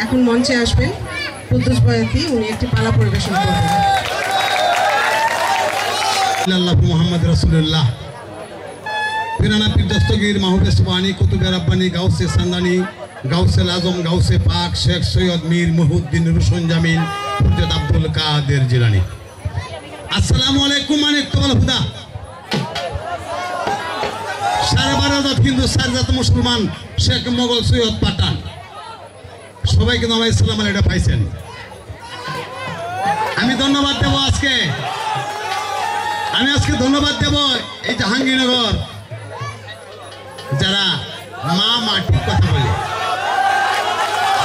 এখন মঞ্চে আসবেন কুদ্দুস বয়াতি, উনি একটি পালা পরিবেশন করবেন। আল্লাহু মুহাম্মদ রাসূলুল্লাহ পিরানা পীর দস্তগীর মাহবুবে সুবহানী কুতুবে রাব্বানী গাউসে সান্দানী গাউসে আজম গাউসে পাক শেখ সৈয়দ মীর মুহিউদ্দিন রোশন জামিল হযরত আব্দুল কাদের জিলানী। আসসালামু আলাইকুম আনিকুল হুদা। সারা ভারত হিন্দু সারজাত মুসলমান শেখ মোগল সৈয়দ পাঠান সবাইকে নবাই সালাম আলাইকুম পাইছেন। আমি ধন্যবাদ দেব আজকে ধন্যবাদ দেব এই জাহাঙ্গীরনগর যারা মা মাটির কথা বলে।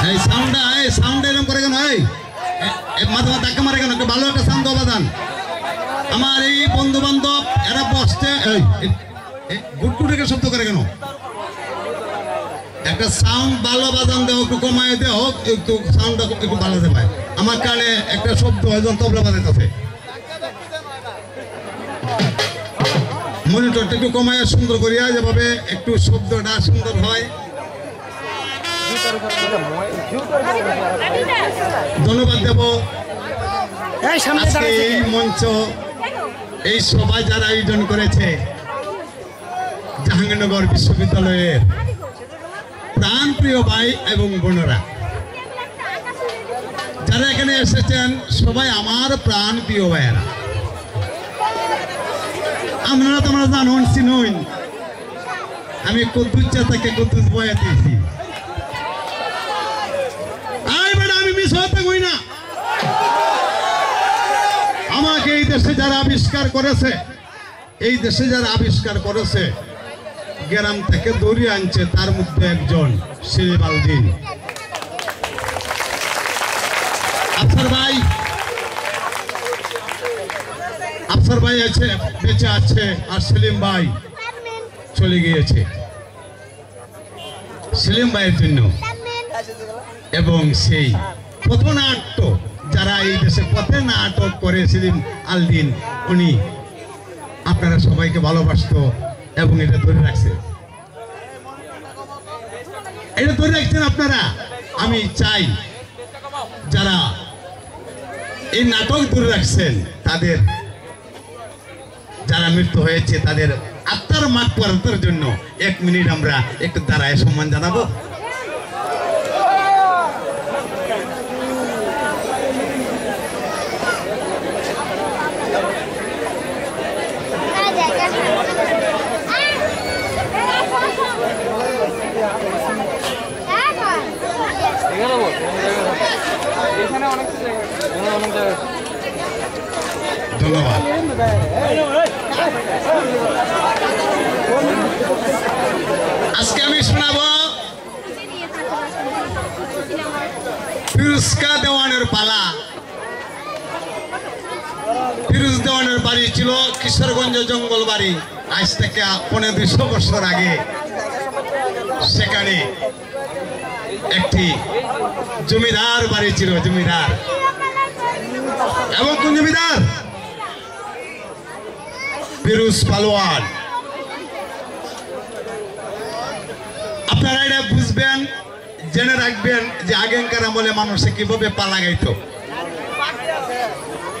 এই সাউন্ড এরকম করে কেন? মাথা ধাক্কা মারে কেন? ভালো একটা সাউন্ড অবদান। আমার এই বন্ধু বান্ধব এরা বসতে গুটগুটে শব্দ করে কেন? একটা সাউন্ড ভালো বাজান দেও, একটু কমায় দেও, একটু সাউন্ডটা একটু ভালো দেয়। আমার কানে একটা শব্দ একজন তবলা বাজাইতেছে, মনিটরটা একটু কমায় সুন্দর করিয়া যেভাবে একটু শব্দটা সুন্দর হয়। ধন্যবাদ দেব আজকে এই মঞ্চ এই সবাই যারা আয়োজন করেছে জাহাঙ্গীরনগর বিশ্ববিদ্যালয়ের প্রাণপ্রিয় ভাই এবং বোনেরা যারা এখানে এসেছেন সবাই আমার প্রাণ প্রিয় ভাইয়েরা। আপনারা তোমরা জানুন চিনুন আমি কুদ্দুস থেকে কুদ্দুস বয়াতিছি। আমি মিস হতে কই না। আমাকে এই দেশে যারা আবিষ্কার করেছে গ্রাম থেকে দৌড়িয়ে আনছে, তার মধ্যে একজন সেলিম আলদিন। আফসার ভাই আছে, বেঁচে আছে, আর সেলিম ভাই চলে গিয়েছে সেলিম ভাইয়ের জন্য। এবং সেই পথনাট্য যারা এই দেশে পথে নাটক করে সেলিম আলদিন, উনি আপনারা সবাইকে ভালোবাসতো এবং এটা ধরে রাখছেন আপনারা। আমি চাই যারা এই নাটক ধরে রাখছেন তাদের যারা মৃত্যু হয়েছে তাদের আত্মার মাগফিরাতের জন্য 1 মিনিট আমরা একটু দাঁড়ায় সম্মান জানাবো। ধন্যবাদ। আজকে আমি শোনাবো ফিরোজকা দেওয়ানের পালা। ফিরোজ দেওয়ানের বাড়ি ছিল কিশোরগঞ্জ জঙ্গল বাড়ি। আজ থেকে 250 বছর আগে সেখানে একটি জমিদার বাড়ি ছিল, জমিদার। এবং কোন জমিদার? ফিরোজ পালোয়ান। আপনারা এটা বুঝবেন, জেনে রাখবেন যে আগেকার আমলে মানুষে কিভাবে পালা গাইতো।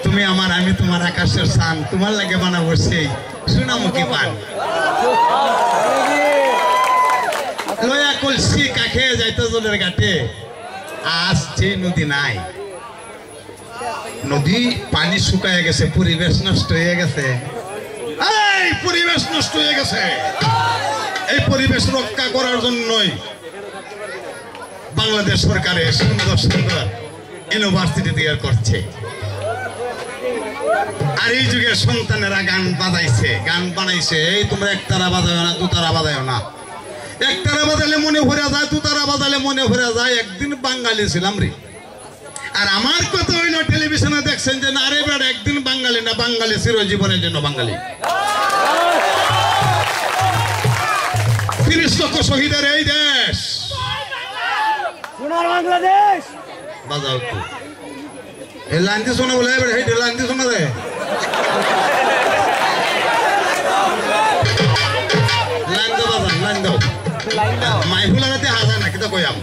তুমি আমার আমি তোমার আকাশের সান, তোমার লাগে বানাবো সেই সোনামুখী পান। লয়া কলসি কাখে যাইতো জলের ঘাটে, আজ সেই নদী নাই। নদী পানি শুকায় গেছে, পরিবেশ নষ্ট হয়ে গেছে। এই পরিবেশ নষ্ট হয়ে গেছে, এই পরিবেশ রক্ষা করার জন্যই বাংলাদেশ সরকারের সুন্দর সুন্দর ইউনিভার্সিটি তৈরি করছে। আর এই যুগের সন্তানেরা গান বানাইছে। এই তোমরা একতারা বাজাও না, দুতারা বাজাও না। একতারা বাজালে মনে ভরে যায়, দুতারা বাজালে মনে ভরে যায়। একদিন বাঙালি ছিলাম রে। আর আমার কথা হইল টেলিভিশনে দেখছেন যে না রে বেড়া, একদিন বাঙালি না, বাঙালি চিরজীবনের জন্য বাঙালি। 30 লক্ষ শহীদের এই দেশ, সোনার বাংলাদেশ। বাজাও তো এই লাইন দিয়ে শোনা বলে, এই লাইন দিয়ে শোনা দেয়। লাইন দাও বাজান, লাইন দাও। মাইহুলাতে হাসা না, কিতা কইয়াম।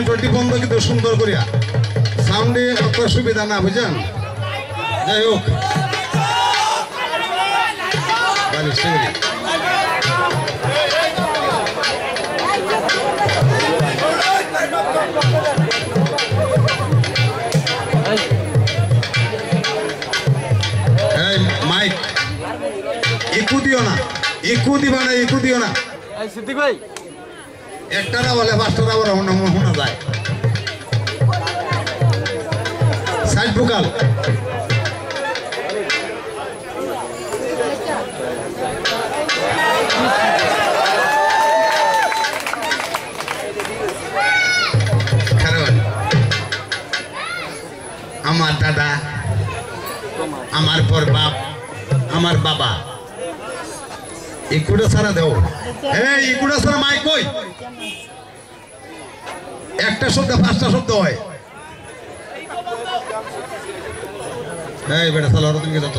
টটি বন্ধ কিন্তু সুন্দর করিয়া সাউন্ডে অত সুবিধা না বুঝছেন যাই হোক মাইক ইকু দিও না ইকু দিবা না ইকু দিও না সিদ্দিক ভাই একটারা বলে পাঁচটারা বলে শোনা যায় সাইড ভোকাল কারণ আমার দাদা আমার পর বাপ আমার বাবা ইকুড়া সারা দেও এই ইকুড়া সারা মাই কই একটা শব্দ পাঁচটা শব্দ হয় এই বেটা চলো তুমি কি যাচ্ছ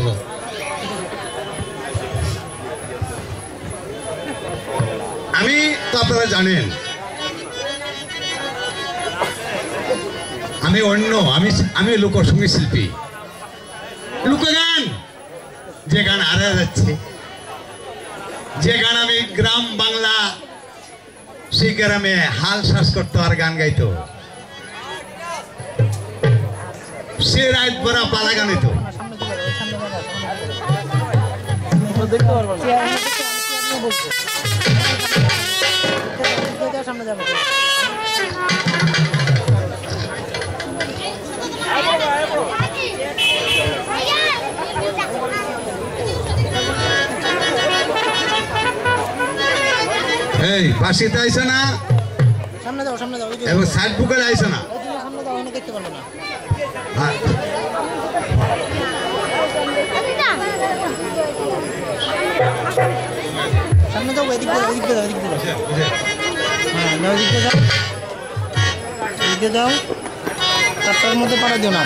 আমি তো আপনারা জানেন আমি অন্য আমি লোকসঙ্গীত শিল্পী লোকগান যে গান হারিয়ে যাচ্ছে যে গান আমি গ্রাম বাংলা সেই গ্রামে হাল শ্বাস করতো আর গান গাইতো সে রাত ভরা পালা গান হইতো এই বাসিতে আইছে না সামনে যাও এবং সাইড বুকে আইছে না সামনে যাও এনে দেখতে পারবে না সামনে যাও এদিক দাও হ্যাঁ যাও এদিকে যাও তার মধ্যে পাড়া দিও না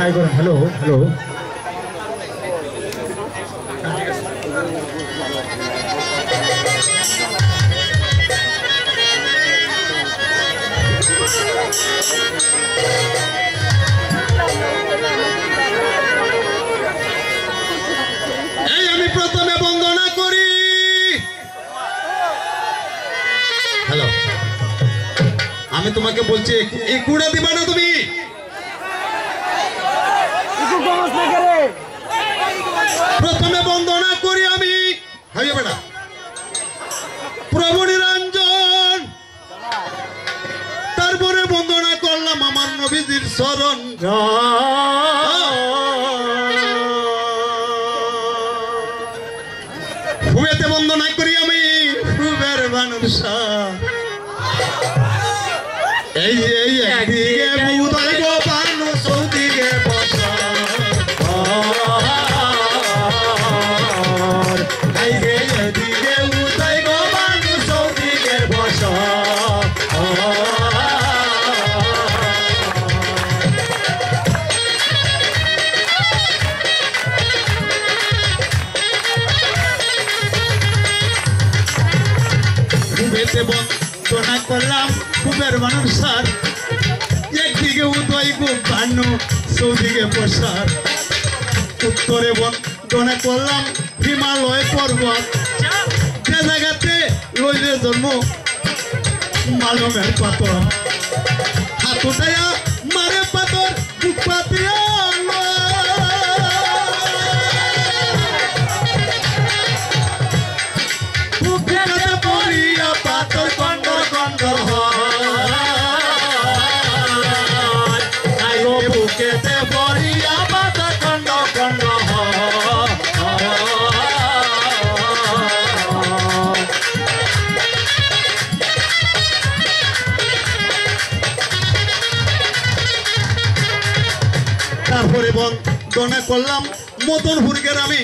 হাই করেন হ্যালো আমি প্রথমে বন্দনা করি হ্যালো আমি তোমাকে বলছি এই কুড়া দিবা না তুমি প্রথমে বন্দনা করি আমি বেটা প্রভু নিরঞ্জন তারপরে বন্দনা করলাম আমার নবীজির শরণ হুয়েতে বন্দনা করি আমি হুবের মানুষ এই একদিকে বুধাই গো পানু সৌদিকে বসা বন্দনা করলাম খুবের মানুষ সার একদিকে উদয় গো পানু সৌদিকে প্রসার উত্তরে বন্দনা করলাম হিমালয় পর্বত যে জায়গাতে লইলে জন্ম মালমের পাথর হাত উঠাইয়া মারে পাথর বুক পাতিয়া পাথর কন্দ কন্দ বুকেতে পড়ি না করলাম মদনপুর গ্রামে,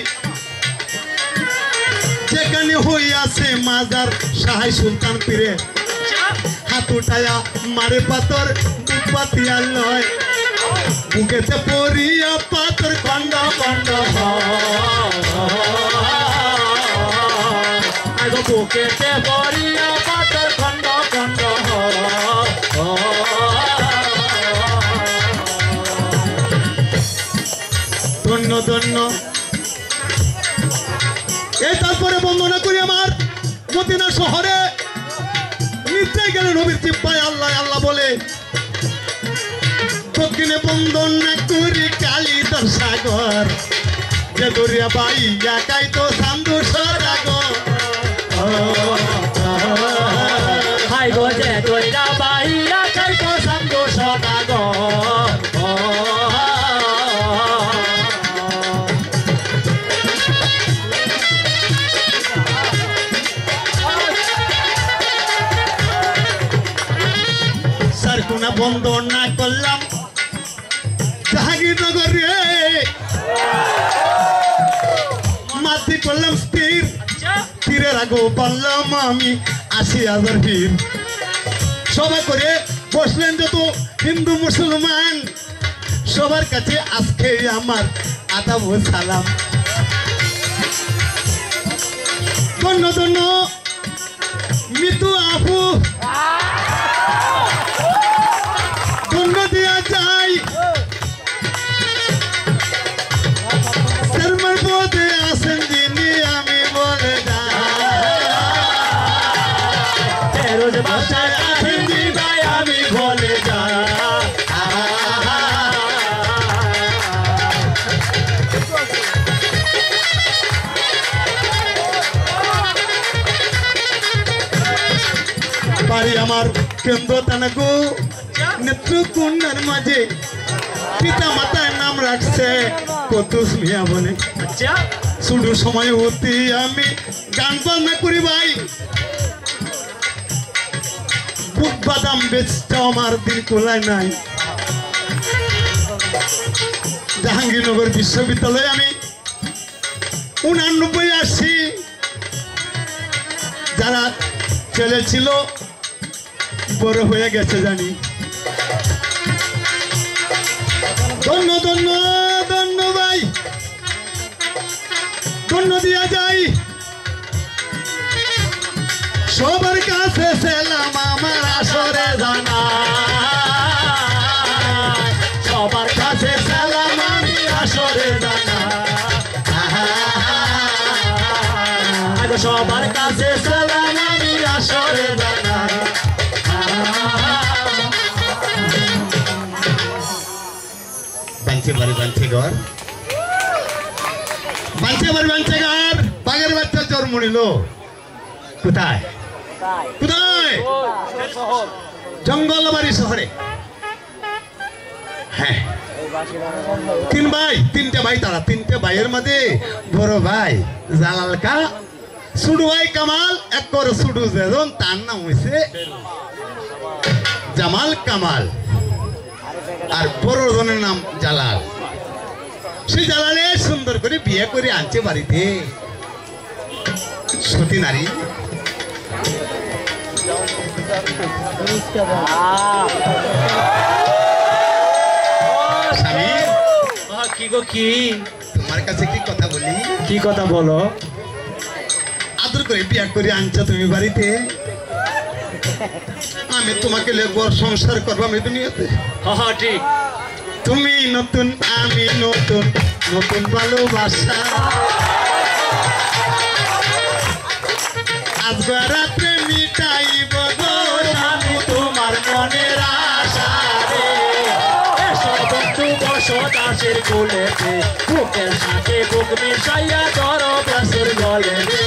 যেখানে হইয়াছে মাজার সাহাই সুলতান পীরে, হাত উঠায়া মারে পাথর বুক পাতিয়া লয়, বুকেতে পড়িয়া পাথর খন্ড খন্ড বুকেতে পড়িয়া পাথর খন্ড খন্ড ধন্য ধন্য। এই তারপরে বন্দনা করি আমার মদিনা শহরে নিতে গেলে নবীর চিপ্পায় আল্লাহ আল্লাহ বলে, দক্ষিণে বন্দনা করি কালিদার সাগর, যে দরিয়া বাইয়া কাইতো সান্দু সদাগর, হাই গো যে দইরা বাইরা খাইতো সান্দু সদাগর। সারকুনা বন্দনা করলাম জাহাঙ্গীরনগর রে, মাটি করলাম স্থির, তীরের আগো পারলাম আমি ৮০,০০০ ভিড়। সবাই করে বসলেন যত হিন্দু মুসলমান, সবার কাছে আজকে আমার আদাব ও সালাম। ধন্য ধন্য মিতু আপু, ধন্য দিয়া যাই শর্মার পদে আসেন যিনি, আমি বলে যাই রোজ বাসায় আসেন দিদাই আমি বলে যা। বাড়ি আমার কেন্দ্র তানাগো নেত্রকোনার মাঝে, পিতা মাতার নাম রাখছে কতুস মিয়া বলে। আচ্ছা শুধু সময় অতি আমি গান বাজনা করি ভাই, বুট বাদাম বেচতে আমার দিন কোলায় নাই। জাহাঙ্গীরনগর বিশ্ববিদ্যালয়ে আমি 89 আসছি, যারা ছেলে ছিল বড় হয়ে গেছে জানি। ধন্য ধন্য ধন্য ভাই, ধন্য দিয়া যাই সবার কাছে সেলাম আমার আসরে জানা, সবার কাছে সালাম আমি আসরে জানা। সবার কাছে সালাম আমি আসরে জানা। বাঞ্চে বাড়ি বাঞ্চে ঘর, বাঞ্চে বাড়ি বাঞ্চে ঘর, বাঘের বাচ্চা জন্ম নিল কোথায় কোথায়? জঙ্গল বাড়ি শহরে। হ্যাঁ, তিন ভাই, তিনটে ভাই, তারা তিনটে ভাইয়ের মধ্যে বড় ভাই জালাল কা, ছোট ভাই কামাল, এক করে ছোট যেজন তার নাম হয়েছে জামাল কামাল, আর বড় জনের নাম জালাল। সেই জালালে সুন্দর করে বিয়ে করে আনছে বাড়িতে সতী নারী। স্বামী কি গো কি, তোমার কাছে কি কথা বলি? কি কথা বলো? আদর করে বিয়ে করে আনছো তুমি বাড়িতে, আমি তোমাকে ঘর সংসার করবাম এই দুনিয়াতে। হ্যাঁ ঠিক। তুমি নতুন আমি নতুন, নতুন ভালোবাসা আজ রাত্রে মিটাইব গো আমি তোমার মনের আশা রে। এসো বন্ধু বসো দাসের কোলেতে, বুকের সাথে বুক মিশাইয়া ধরো ব্যাসের গলে রে।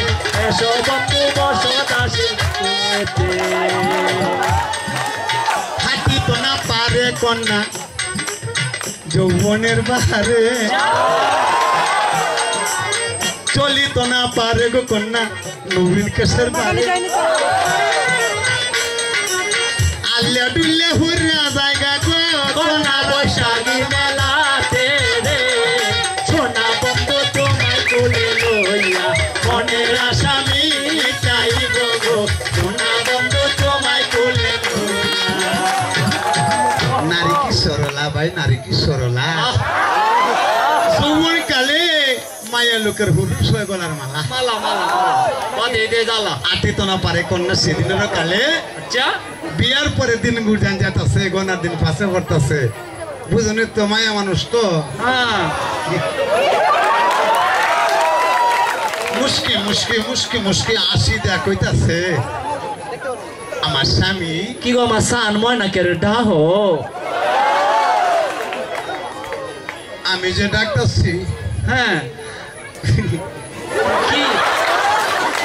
এসো বন্ধু বসো দাসের কোলেতে। হাঁটি তো না পারে কন্যা যৌবনের বাহারে, চলি তো না পারে গো কন্যা নবীন কেশের বারে। আল্লা ডুল্লে হুরিয়া জায়গা গো কন্যা বৈশাখী মেলাতে রে। মায়ের লোকের হুরুস হয়ে গলার মালা মালা মালা মালা বাদে দে জ্বালা আটি তো না পারে কন্যা সেদিনের কালে আচ্ছা বিয়ার পরে দিন গুজান যেতেছে গনার দিন পাশে পড়তেছে বুঝুন তো মায়া মানুষ তো হ্যাঁ মুশকি মুশকি মুশকি মুশকি আসি দেয়া কইতাছে আমার স্বামী কি গো আমার সান ময়না কেরে ডাহ আমি যে ডাকতেছি হ্যাঁ কি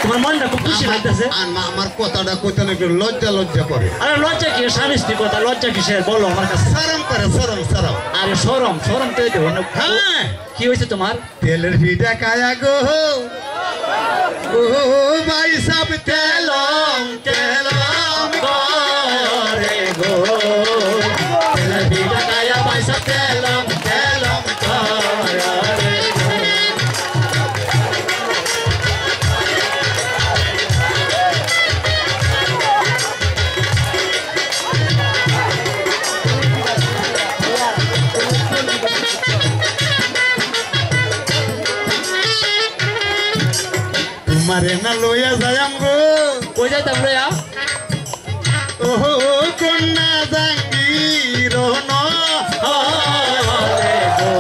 তোমার মনটা খুব খুশি লাগতেছে আমার কথাটা কইতে নাকি লজ্জা লজ্জা করে আরে লজ্জা কি স্বামী স্ত্রী কথা লজ্জা কিসের বলো আমার কাছে সারাম করে সারাম সারাম আরে সরম সরম তো দেবো না হ্যাঁ কি হয়েছে তোমার তেলের ভিড়া কায়া গো ও ভাই সব তেলম তেলম করে গো তেলের বিটা গায়া পয়সা তেলম তেলম করে তোমারে না লইয়া যায়াম গো কই যাইতাম রে ওহো কন্যা জাঙ্গির হরে গো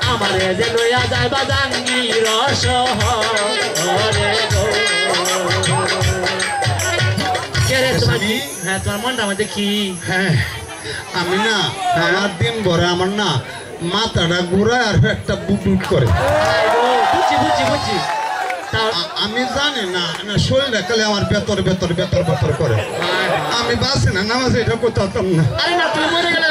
আমারে যে লইয়া যাইবা জাঙ্গির শহরে গো কে রে তোমার হ্যাঁ তোমার মনটা মধ্যে কি হ্যাঁ আমি না আমার দিন ভরে আমার না মাথাটা ঘুরায় আর একটা বুট করে বুঝছি বুঝছি বুঝছি আমি জানি না শরীরটা খালি আমার বেতর বেতর বেতর বেতর করে আমি বাসি না নামাজ এটা করতাম না আরে না তুমি মরে গেলে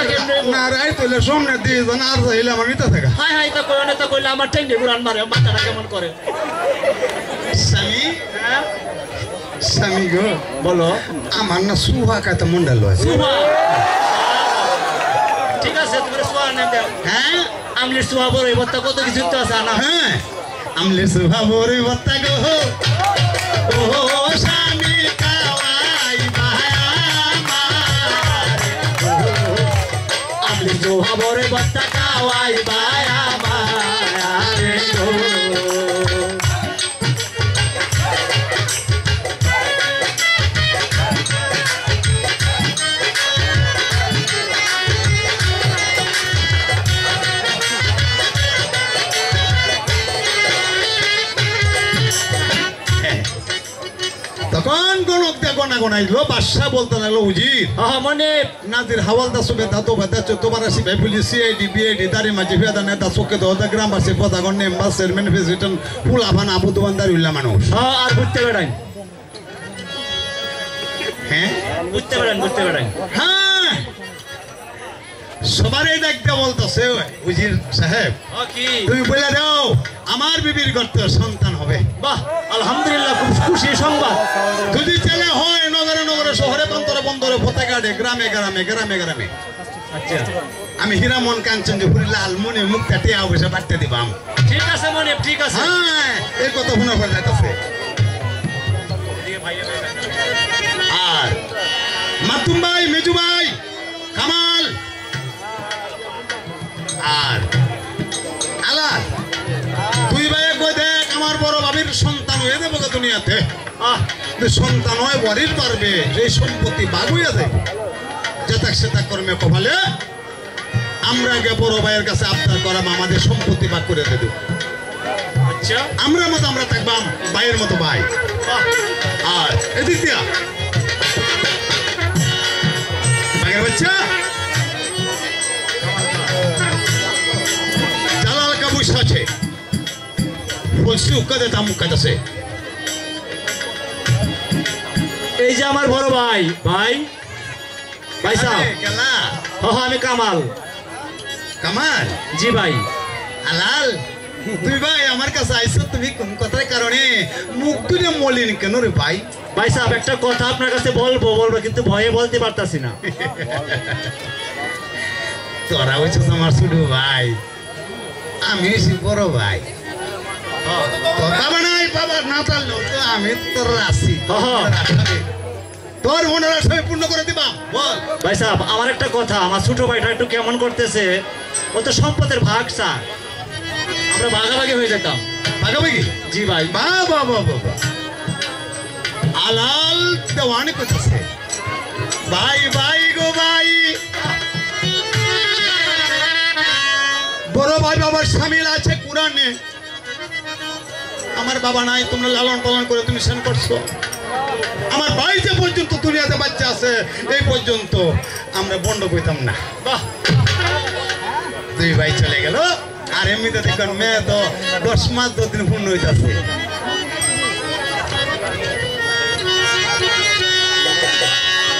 না রাই তৈলে সামনে দিয়ে যান আর যাইলে আমার নিতে থাকা হাই হাই তো কইও না তো কইলে আমার টেঙ্গে গুড়ান মারে মাথাটা কেমন করে স্বামী হ্যাঁ স্বামী গো বলো আমার না সুহা কাতে মন্ডল আছে সুহা ঠিক আছে তুমি সুহা নাম দাও হ্যাঁ আমলির সুহা বড় এবার কত কিছু তো আছে না হ্যাঁ আমলে সুহা বড় বত্তা গো ও স্বামী কাওয়াই বায়া মারে আমলির সুহা বড় বত্তা কাওয়াই বায়া বায়া রে গো তখন কোন গনা গনাইলো বাদশা বলতে লাগলো উজির মানে নাজির হাওলদার সুবে দাতো বাদা চতুবার আসি ভাই পুলিশ সিআইডি বিআইডি দারি মাঝি ফিয়াদা নেতা চোখে দহদা গ্রামবাসী পদাগণ নেম্বার চেয়ারম্যান প্রেসিডেন্ট ফুল আফান আবু দোকানদার উল্লা মানুষ আর বুঝতে পারেন হ্যাঁ বুঝতে পারেন হ্যাঁ সবারই দেখতে বলতেছে উজির সাহেব কি তুমি বলে দাও আমার বিবির গর্তে সন্তান হবে বাহ আলহামদুলিল্লাহ খুব খুশি সংবাদ যদি ছেলে হয় নগরে নগরে শহরে বন্দরে বন্দরে ফতেঘাটে গ্রামে গ্রামে গ্রামে গ্রামে আচ্ছা আমি হীরামন কাঞ্চন যে হুরি লাল মনে মুখটা টিয়া অবশ্য বাড়তে দিবাম ঠিক আছে মনে ঠিক আছে হ্যাঁ এই কথা শুনে পড়ে যাইতেছে আর মাতুম ভাই মেজু ভাই কামাল আর আলাল তুই ভাই কই দেখ আমার বড় ভাবির সন্তান হয়ে দেবো দুনিয়াতে সন্তান হয় বাড়ির পারবে যে সম্পত্তি বাগ হইয়া যায় যেতাক সেতাক কর্মে কপালে আমরা গে বড় ভাইয়ের কাছে আবদার করাম আমাদের সম্পত্তি ভাগ করে দেব আচ্ছা আমরা মতো আমরা থাকবাম ভাইয়ের মতো ভাই আর এদিক দিয়া বাগের বাচ্চা জালাল কাবুস আছে বলছি উক্কাদে দাম উক্কাদাছে এই যে আমার বড় ভাই ভাই ভাই সাহেব গেলা হ্যাঁ আমি কামাল কামাল জি ভাই আলাল তুই ভাই আমার কাছে আইছো তুমি কোন কথার কারণে মুখ তুলে মলিন কেন রে ভাই ভাই সাহেব একটা কথা আপনার কাছে বলবো কিন্তু ভয়ে বলতে পারতাছি না তোরা হইছিস আমার ছোট ভাই আমি হইছি বড় ভাই বাবা নাই বাবা না পারলো তো আমি তোর রাশি তোর মনের আশা পূর্ণ করে দিবাম বল ভাই সাহেব আমার একটা কথা আমার ছোট ভাইটা একটু কেমন করতেছে ও তো সম্পদের ভাগ স্যার আমরা ভাগাভাগি হয়ে যেতাম। ভাগাভাগি? জি ভাই। বাহ বাহ বাহ বাহ। আলাল দেওয়ানি করতেছে। ভাই ভাই গো ভাই, বড় ভাই বাবার সামিল আছে কোরআনে। আমার বাবা নাই, তোমরা লালন পালন করে তুমি সেন করছো। আমার ভাই যে পর্যন্ত দুনিয়াতে বাচ্চা আছে এই পর্যন্ত আমরা বন্ধ কইতাম না। বাহ, দুই ভাই চলে গেল, আর এমনিতে দেখুন মেয়ে তো 10 মাস 10 দিন পূর্ণ হইতাছে।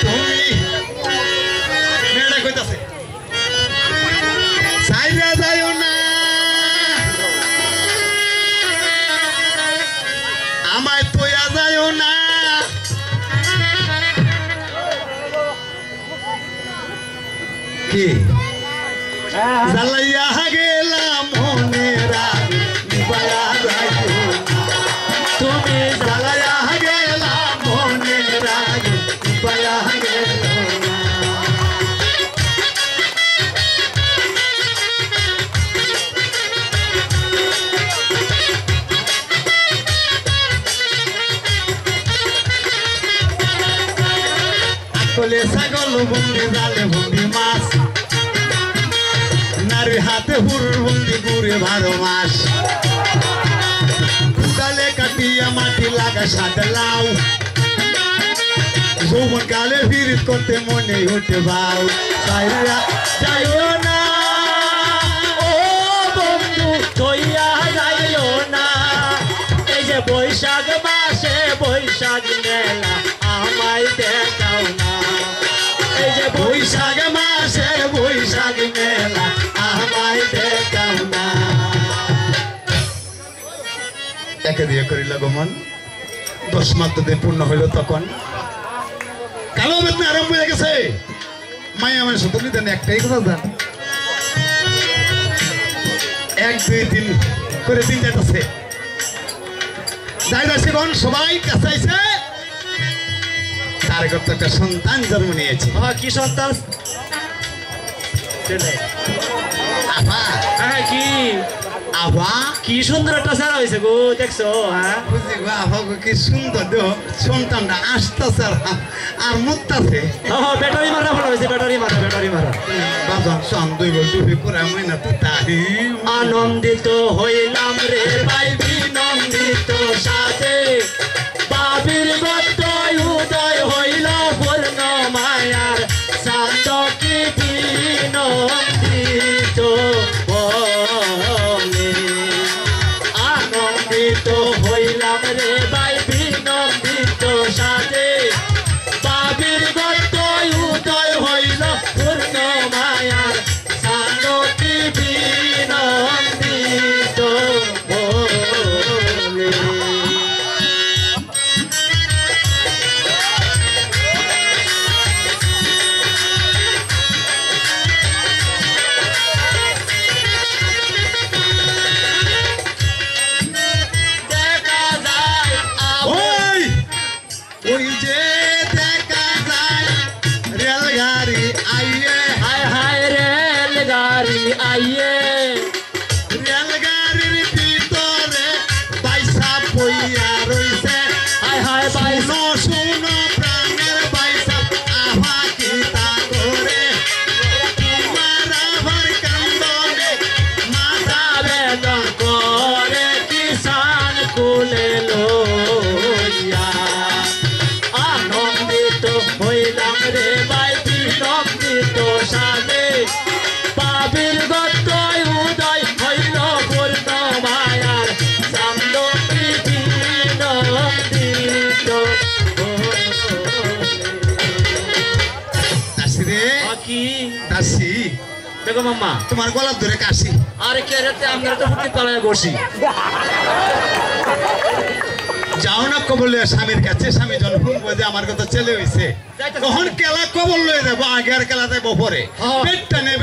তুমি মেয়েটা কইতাছে সাইরা যাইও না, আমায় তোয়া যাইও না। কি জ্বালাইয়া গেলাম মনেরা নিবায়া যাইও না, তুমি জ্বালাইয়া গেলাম মনেরা নিবায়া গেল না। আকলে ছাগল বন্দি, জালে বন্দি মাছ, নারী হাতে হুর বন্দি ঘুরে 12 মাস। গালে কাটিয়া মাটি লাগা সাদা লাউ, যৌবন গালে ভিড় করতে মনে উঠে বাউ। সাইরা যাইও না ও বন্ধু, থইয়া যাইও না। এই যে বৈশাখ মাসে বৈশাখ মেলা আমায় দেখাও না। এই যে বৈশাখ মাসে বৈশাখ মেলা আমায় দেখাও না। একে দিয়ে করিল গমন, 10 মাস দিন পূর্ণ হইল তখন কালো বেদনা আরম্ভ হয়ে গেছে। মায়া মানে শুধু নিতেন একটাই কথা জান, 1 2 3 করে দিন যাইতেছে। যাইতেছে কোন সবাই কাছাইছে, তার গত একটা সন্তান জন্ম নিয়েছে। বাবা কি সন্তান? আফা হ্যাঁ, কি আফা কি সুন্দর একটা সারা হয়েছে গো, দেখছো? হ্যাঁ বুঝলি গো, আফা গো কি সুন্দর দেহ, সন্তানটা আসতেছে আর মুক্তাছে। ব্যাটারি মারা ভালো হয়েছে, ব্যাটারি মারা। বাজান সন 2 বল টুপি করে মইনা তো তাহি। আনন্দিত হইলাম রে ভাই, বিনন্দিত সাথে বাবির গত উদয় হইল পূর্ণ মায়ার শান্ত কি বিনন্দিত বলে। আনন্দিত হইলাম রে ভাই, বিনন্দিত সাথে বাবির গত উদয় হইল পূর্ণ মায়ার শান্ত কি বিনন্দিত বলে। দেখা যায় ওই ওই যে দেখা যায় রেলগাড়ি আইয়ে, হায় হায় রেলগাড়ি আইয়ে, রেলগাড়ির ভিতরে বাইসা বইয়া রইছে। হায় হায় বাইশ শুনো শুনো প্রাণের বাইসা আহা কি তা করে, তোমার আবার কান্দনে মাথা আবেদন করে কিষান কুলে লইয়া। আনন্দিত হইলাম রে ভাই, বিনন্দিত সাথে বাবির গত উদয় হইল পূর্ণ মায়ার সান্দ বিনন্দিত কাশি রে কি কাশি, দেখো মাম্মা, তোমার গলা ধরে কাশি। আরে কে রেতে আমরা তো ফুটি পালায় বসি। যাও না কবল লইয়া স্বামীর কাছে, স্বামী যখন শুনবো যে আমার কথা ছেলে হইছে, তখন কেলা কবল লয়ে যাবো, আগে আর কেলা যাবো পরে। হ্যাঁ। পেট টানে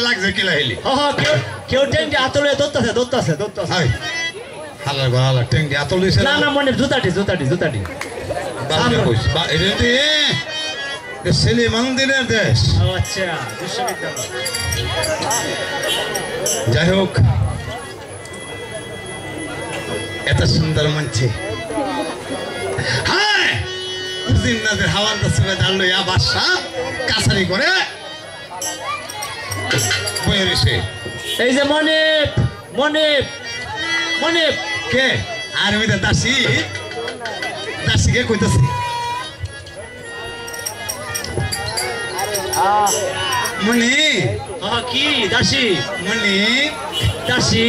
লাগছে কেলা হেলি। কেউ টেন্ডি আতলে দত্তাছে। হালার ঘর হালার টেঙ্গি এত লইছে না মনে জুতাটি বাজে কইস এটা দিয়ে ছেলে মন্দিরের দেশ। আচ্ছা, বিশ্ববিদ্যালয়। যাই হোক এত সুন্দর মঞ্চে হ্যাঁ জিন্নাদের হাওয়ালদার সুবেদার লইয়া বাদশা কাছারি করে বইয়ে রয়েছে। এই যে মনিপ মনিপ মনিপ কে আর ওই দাসী দাসীকে কইতাছি মনি কি দাসী মনি দাসী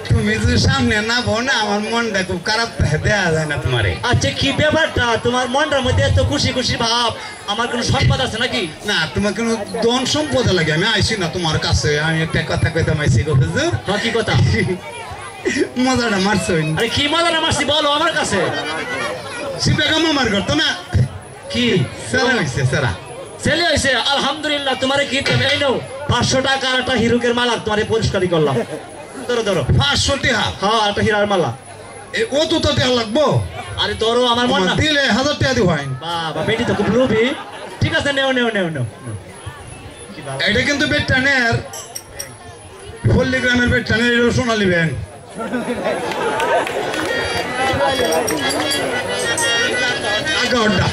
তুমি যদি সামনে না বো না আমার মনটা খুব খারাপ দেয়া যায় না তোমারে। আচ্ছা কি ব্যাপারটা তোমার মনটার মধ্যে এত খুশি খুশি ভাব আমার কোনো সম্পদ আছে নাকি? না তোমার কোনো ধন সম্পদ লাগে আমি আইসি না তোমার কাছে আমি একটা কথা কইতাম আইসি গো হুজুর। কি কথা? মজাটা মারছো? আরে কি মজাটা মারছি বলো আমার কাছে। সিটাকে মামার করতো না কি সারা হইছে সারা ছেলে হয়েছে আলহামদুলিল্লাহ। তোমারে কি দেবে এই নাও 500 টাকা আর একটা হিরুকের মালা তোমারে পুরস্কারই করলাম। ধরো ধরো 500 টাকা। হ্যাঁ একটা হীরার মালা। ও তো তো টাকা লাগবো। আরে ধরো আমার মন না দিলে 1000 টাকা দিব হয়। বাবা বেটি তো খুব লোভী। ঠিক আছে নেও নেও নেও নেও। এটা কিন্তু বেটানের পল্লী গ্রামের বেটানের সোনালী ব্যাংক। আগাওটা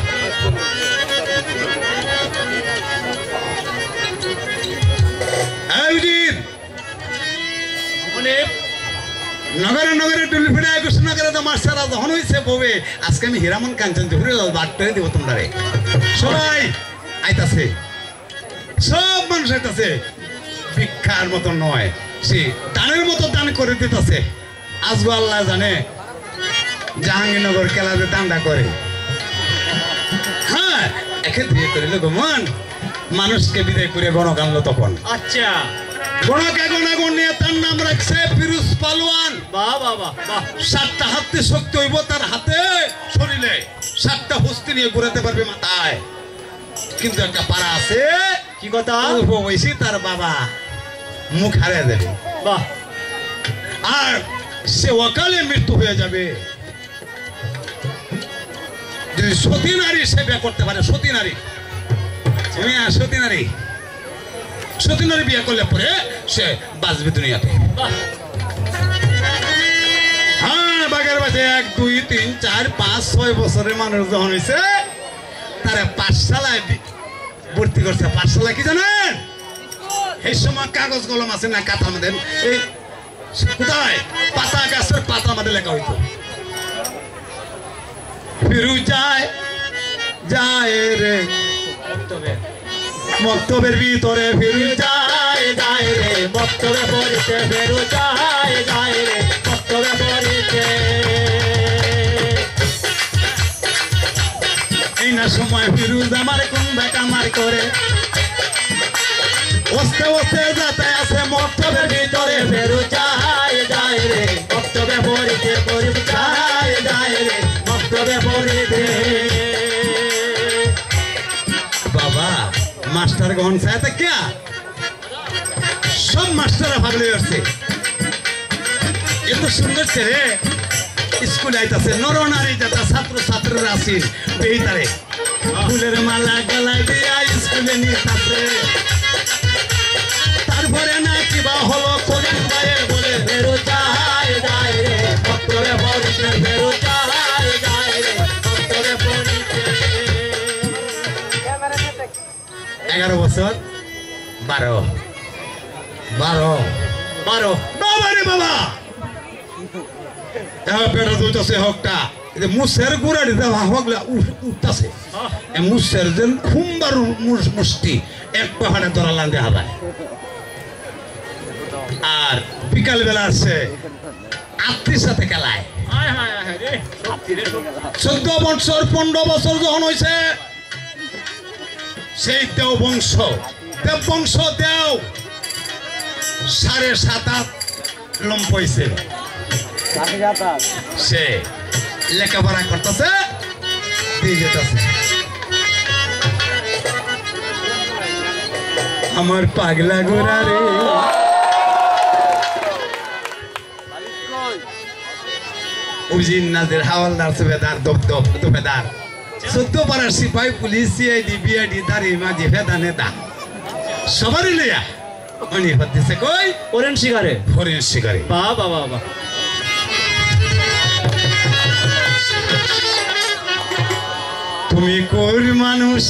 নগরে নগরে ডুলি ফিরে কৃষ্ণ নগরে তো মাস্টাররা যখন হয়েছে বউে আজকে আমি হীরামন কাঞ্চন ঘুরে বাদ করে দিব তোমরা সবাই আইতাছে সব মানুষ আইতাছে ভিক্ষার মতো নয় সে দানের মতো দান করে দিতেছে। আজগো আল্লাহ জানে জাহাঙ্গীরনগর খেলাতে দান্ডা করে। হ্যাঁ একে বিয়ে করিল গোমন মানুষকে বিদায় করে গণক আনলো তখন। আচ্ছা গণকে গণাগণ নিয়ে তার নাম রাখছে ফিরোজ পালোয়ান। বাহ বাহ বাহ বাহ। 7টা হাতে শক্তি হইব তার হাতে শরীরে 7টা হস্তি নিয়ে ঘুরাতে পারবে মাথায়। কিন্তু একটা পাড়া আছে কি কথা অল্প বয়সী তার বাবা মুখ হারিয়ে দেবে। বাহ। আর সে অকালে মৃত্যু হয়ে যাবে যদি সতী নারী সেবা করতে পারে। সতী নারী সতী নারী সতী নারী বিয়ে করলে পরে সে বাঁচবে দুনিয়াতে। হ্যাঁ বাগের বাসে 1 2 3 4 5 6 বছরের মানুষ যখন হয়েছে তারা পাঠশালায় ভর্তি করছে। পাঠশালা কি জানেন এই সময় কাগজ কলম আছে না কাঁথা আমাদের এই কোথায় পাতা গাছের পাতা আমাদের লেখা হইতো ফিরু যায় যায় রে মক্তবের ভিতরে ফিরু যায় যায় রে মক্তবে পড়িতে ফেরু যায় যায় রে মক্তবে পড়িতে। এই না সময় ফিরুজ আমার কোন বেকামার করে ওস্তে ওস্তে যাতে আছে মক্তবের ভিতরে ফেরু যায় যায় রে মক্তবে পড়িতে ফেরু যায় যায় রে মক্তবে পড়িতে। বাবা মাস্টার গহন চাইতে কে সব মাস্টাররা ভাবলে আসছে এত সুন্দর ছেলে স্কুলে আইতাছে নর নারী যাতা ছাত্র ছাত্রীরা আছে বেইতারে ফুলের মালা গলায় দিয়া স্কুলে নিতাছে। তারপরে না কিবা হলো কোরআন গায়ে বলে ফেরু যায় যায় রে মক্তবে পড়িতে ফেরু যায় যায় রে মক্তবে পড়িতে। 11 বছর 12 12 12 বাবা রে বাবা পেটা দুলতেছে হকটা মুসের গুড়া দিতে হকলে উঠতেছে মুসের যেন খুম্বার মুষ্টি এক পাহাড়ে ধরা লান্দে হাবায়। আর বিকাল বেলা আসছে আত্মীর সাথে খেলায় 14 বছর 15 বছর যখন হয়েছে সেই দেও বংশ দেও 7.5 লম্ব হয়েছে। সে লেখাপড়া করতেছে দিয়ে যেতেছে। আমার পাগলা গোরা রে নাজের হাওয়ালদার সুবেদার দফেদার 14 পাড়ার সিপাহী পুলিশ সিআইডি বিআইডি দাঁড়ি মাঝি ফেদা নেতা সবারই লইয়া উনি হচ্ছে কই ওরেন শিকারে হরিণ শিকারী। বাহ বাহ বাহ। তুমি কই মানুষ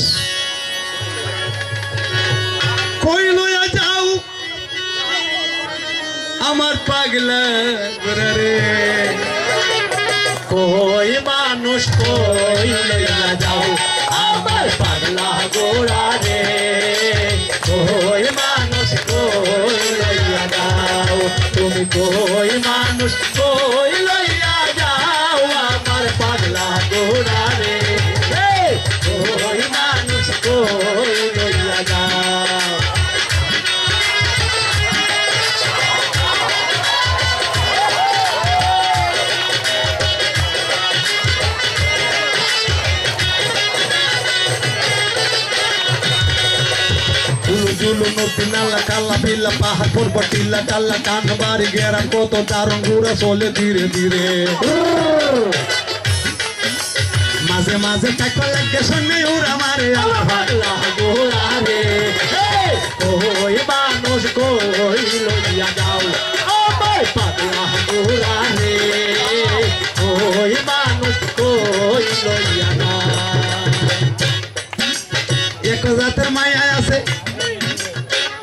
কই লইয়া যাও আমার পাগলা রে কই মানুষ কই লইয়া যাও আমার পাগলা গোড়া রে কই মানুষ কই লইয়া যাও তুমি কই মানুষ কই লইয়া যাও আমার পাগলা গোড়া রে কই মানুষ কই লইয়া যাও জুলু নদী নালা কালা বিল্লা পাহাড় পর্বত টিলা টাল্লা টান বাড়ি গেরাম কত দারুণ ঘুরে চলে ধীরে ধীরে মাঝে মাঝে টাকা লাগে শুনে উড়া মারে আমার পাগলা গোড়া রে কই মানুষ কই লইয়া যাও আমার পাগলা গোড়া রে কই মানুষ কই লইয়া যাও এক জাতের মায়া আছে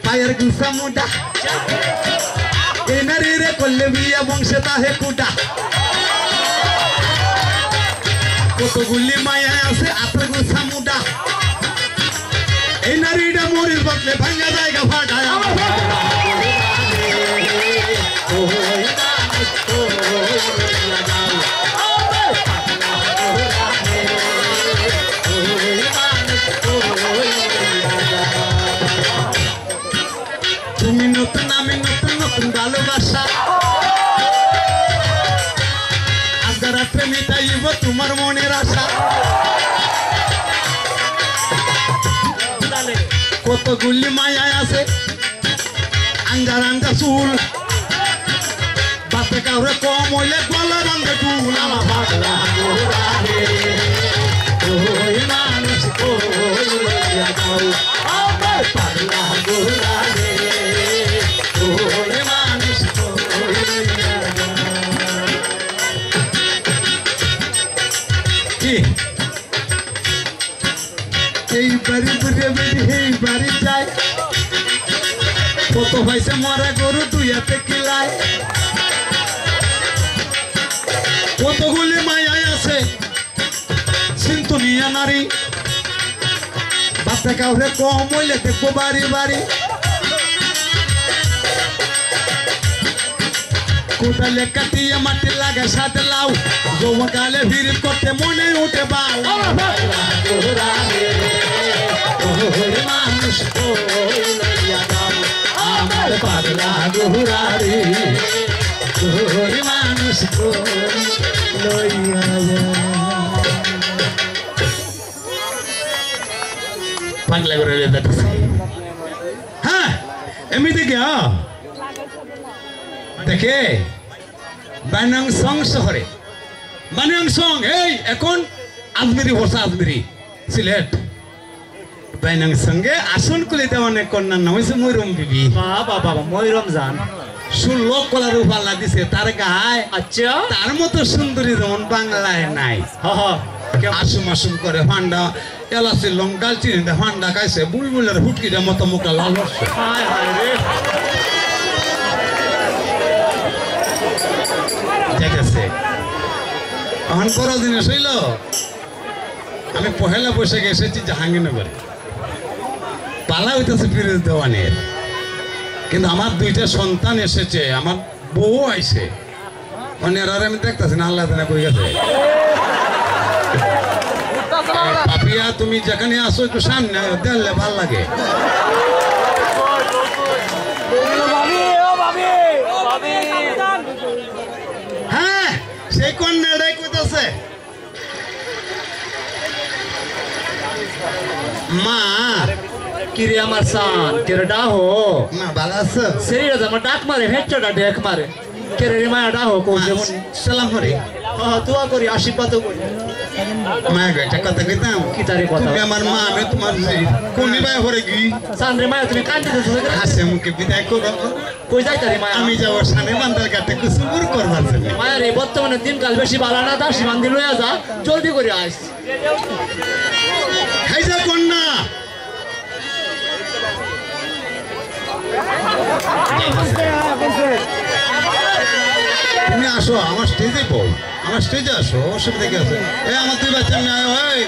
পায়ের গুসা মুডা এই নারী রে করলে বিয়া বংশে তাহে কুটা কতগুলি মায়া আছে আত্র গুসা মুডা এই নারীটা মরির বদলে ভাঙা জায়গা ফাটায় আমার পাগলা গোড়া রে কই মানুষ কই লইয়া যাও আমার পাগলা গোড়া রে কই মানুষ কই লইয়া যাও তুমি নতুন আমি নতুন নতুন ভালোবাসা আজ রাত্রে মিটাইব তোমার মনের আশা কতগুলি মায়া আছে আঙ্গার আঙ্গা চুল বাপে কাউরে কম হইলে গলা রঙে টুল আমার পাগলা গোড়া রে কই মানুষ কই লইয়া যাও আমার পাগলা গোড়া রে কই মানুষ কই লইয়া যাও কি এই বাড়ি ঘুরে বেড়ি এই বাড়ি যায় কত পয়সা মরা গরু দুই হাতে কিলায় কতগুলি মায়াই আছে সিন্তুনিয়া নারী বাপে কাউরে কম হইলে দেখবো বাড়ি বাড়ি কোটালে কাটিয়ে মাটি লাগে সাথে লাউ যৌব গালে ভিড় করতে মনে উঠে বাউ আমার পাগলা গোড়া রে কই মানুষ কই লইয়া যাও আমার পাগলা গোড়া রে কই মানুষ কই লইয়া যাও পাগলা গোড়া রে দেখছে হ্যাঁ এমনিতে গিয়া দেখে বানাংসং শহরে বানাংসং এই এখন আজমিরি বসা আজমিরি সিলেট বানাংসঙ্গে আসন কুলি দেওয়ানে কন্যার নাম হয়েছে ময়ূরম বিবি বাবা বাবা ময়ূরম জান 16 কলার উপাল্লা দিছে তার গায়ে আচ্ছা তার মতো সুন্দরী যেমন বাংলায় নাই হা হা আসুম আসুম করে ফান্ডা এলাচি লং ডালচিনি ফান্ডা খাইছে বুলবুলের হুটকিটা মতো মুখটা লাল হচ্ছে হায় হায় রে দেখেছে এখন বড় জিনিস হইল আমি পহেলা বৈশাখে এসেছি জাহাঙ্গীরনগরে পালা হইতেছে ফিরোজ দেওয়ানের কিন্তু আমার দুইটা সন্তান এসেছে আমার বউ আইছে মানে আর আমি দেখতেছি না আল্লাহ তালা কই গেছে পাপিয়া তুমি যেখানে আসো একটু সামনে দেখলে ভাল লাগে হ্যাঁ সেই কন্যাটাই কইতেছে মা কিরে আমার সান কেরে ডাহো মা ভালো আছো শরীরে আমার ডাক মারে হেঁচড়া ডেক মারে কেরে রে মায়া ডাহো কোন যেমন সালাম হরে দোয়া করি আশীর্বাদ করি মায়া গো একটা কথা কইতাম কি তারে কথা তুমি আমার মা আমি তোমার কোনি ভাই হরে কি সান রে মায়া তুমি কান্দিতেছো হাসে মুখে বিদায় করো কই যাইতারি মায়া আমি যাব সানে বান্দার কাটে কুসুমুর করবার জন্য মায়া রে বর্তমানে দিনকাল বেশি ভালো না দাসি বান্ধি লইয়া যা জলদি করে আইস এই যে কন্যা তুমি আসো আমার স্টেজে বল আমার স্টেজে আসো অসুবিধা কি আছে এই আমার দুই বাচ্চা নিয়ে আয় ওই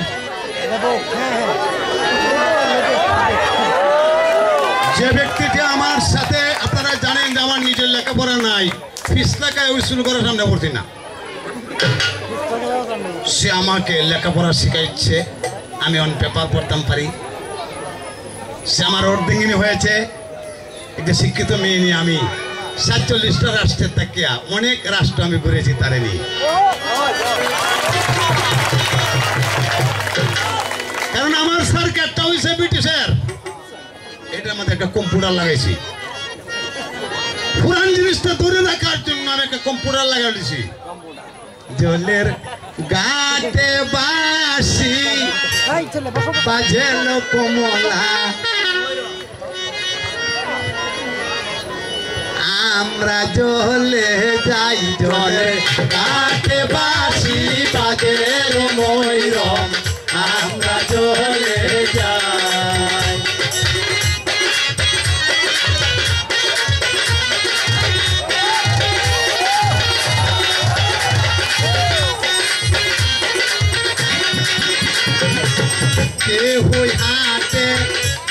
যে ব্যক্তিটি আমার সাথে আপনারা জানেন যে আমার নিজের লেখাপড়া নাই ফিস টাকায় ওই শুরু করার সামনে পড়ছি না সে আমাকে লেখাপড়া শিখাইছে আমি অন পেপার পড়তাম পারি সে আমার অর্ধেঙ্গিনী হয়েছে একটা শিক্ষিত মেয়ে নিয়ে আমি 47টা রাষ্ট্রের তাকিয়া অনেক রাষ্ট্র আমি ঘুরেছি তারে নিয়ে কারণ আমার সরকারটা হয়েছে ব্রিটিশের এটার মধ্যে একটা কম্পিউটার লাগাইছি পুরান জিনিসটা ধরে রাখার জন্য আমি একটা কম্পিউটার লাগাই দিছি জলের গাতে বাসি বাজেল কমলা আমরা জলে যাই জলে গাতে বাসি বাজেল ময়ূরম আমরা জলে যাই কে হই হাতে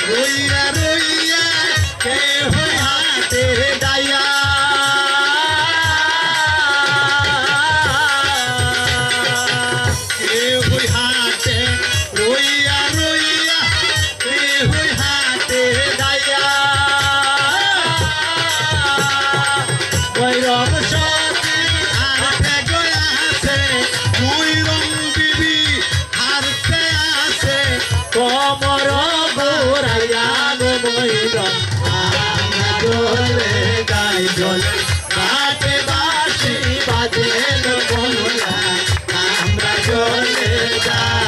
রইয়া রইয়া কে হই হাতে দাইয়া কে হই হাতে রইয়া রইয়া কে হই হাতে দাইয়া বৈরম সতী হাতে গয়া আছে ময়ূরম বিবি হারতে আছে কমর গোরাইয়া গো ময়ূরম আমরা জলে গাই জলে ঘাটে বাসি বাজে কমলা আমরা জলে যাই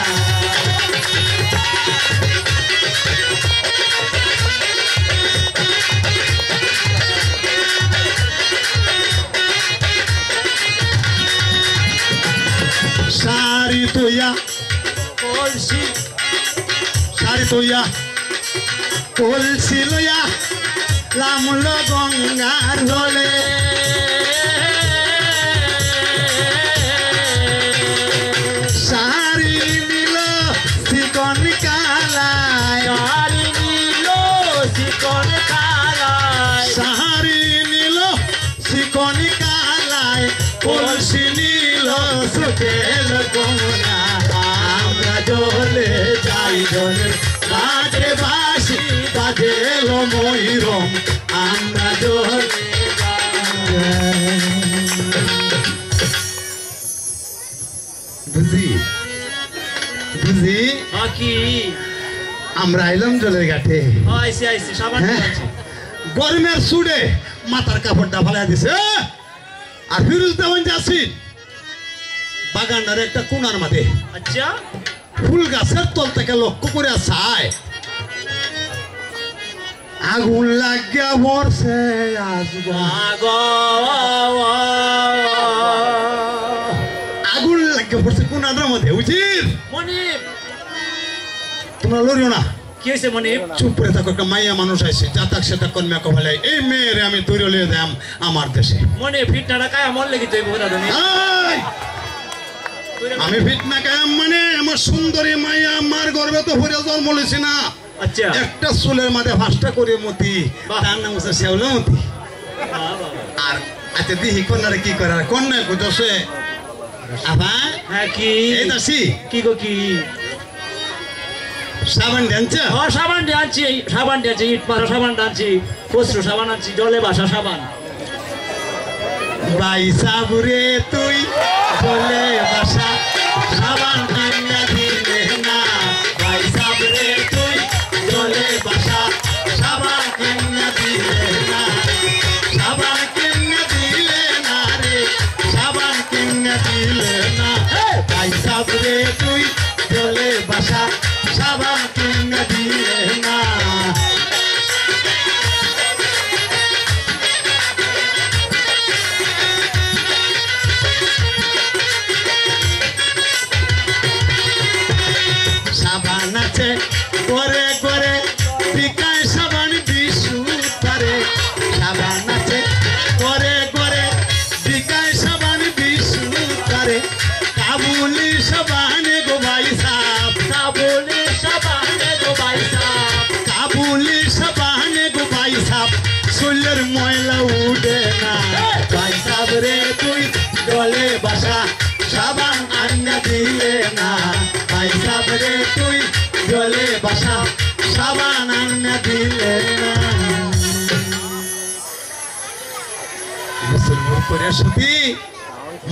সারি তোয়া কলসি সারি তোয়া কলসি লইয়া লামল গঙ্গার জলে সারি নীল চিকন কালায় সারি নীল চিকন কালায় সারি নীল চিকন কালায় কলসি নীল সুখেল কমলা আমরা জলে যাই জলে ঘাটে বাসি বাজেল ময়ূরম আমরা জলে বুঝি বুঝি কি আমরা আইলাম জলের ঘাটে আইসি আইসি সাবান গরমের সুড়ে মাথার কাপড়টা ফালাই দিছে আর ফিরুজ দেওয়ান যাচ্ছি বাগানটার একটা কোনার মাঝে আচ্ছা ফুল গাছের তল থেকে লক্ষ্য করে চায় আগুন লাগিয়া মরছে আগুন লাগিয়া পড়ছে কোনাটার মধ্যে উচিত মনিব তোমরা লড়িও না কি হয়েছে মনিব চুপ করে থাকো একটা মাইয়া মানুষ আছে যাতাক সেটা কর্মে কভালে এই মেয়েরে আমি তৈরি লিয়ে দাম আমার দেশে মনিব ফিটনাটা কায় মন লেগে তুই বোঝা তুমি আমি ফিটনা কায়াম মানে আমার সুন্দরী মাইয়া আমার গর্বে তো ভরে জন্ম লইছি না আচ্ছা একটা চুলের মাঝে 5টা করে মতি তার নাম হচ্ছে শেওলমতি আর আচ্ছা দিহি কন্যারে কি করার কন্যা কোথাছে আবা হ্যাঁ কি এই দাসি কি গো কি সাবান ডানছে ও সাবান ডানছি ইট পাড়া সাবান ডানছি খসরু সাবান আনছি জলে বাসা সাবান বাই সাবুরে তুই জলে বাসা সাবান কিনা দিলে না বাই সাবুরে তুই জলে বাসা সাবান কিনা দিলে না সাবান কিনা দিলে না রে সাবান কিনা দিলে না বাই সাবুরে তুই জলে বাসা সাবান কিনা দিলে না করে করে বিকায় সাবান বিশু তারে সাবান আছে করে করে বিকায় সাবান বিশু তারে কাবুলি সাবানে গো ভাই সাপ কাবুলি সাবানে গো ভাই সাপ কাবুলি সাবানে গো ভাই সাপ শরীরের ময়লা উঠে না ভাই সাপ রে তুই গলে বাসা সাবান আন্না দিলে না ভাই সাপ রে তুই গলে বাসা সাবান আন্না দিলে না মুসলমান করে সতী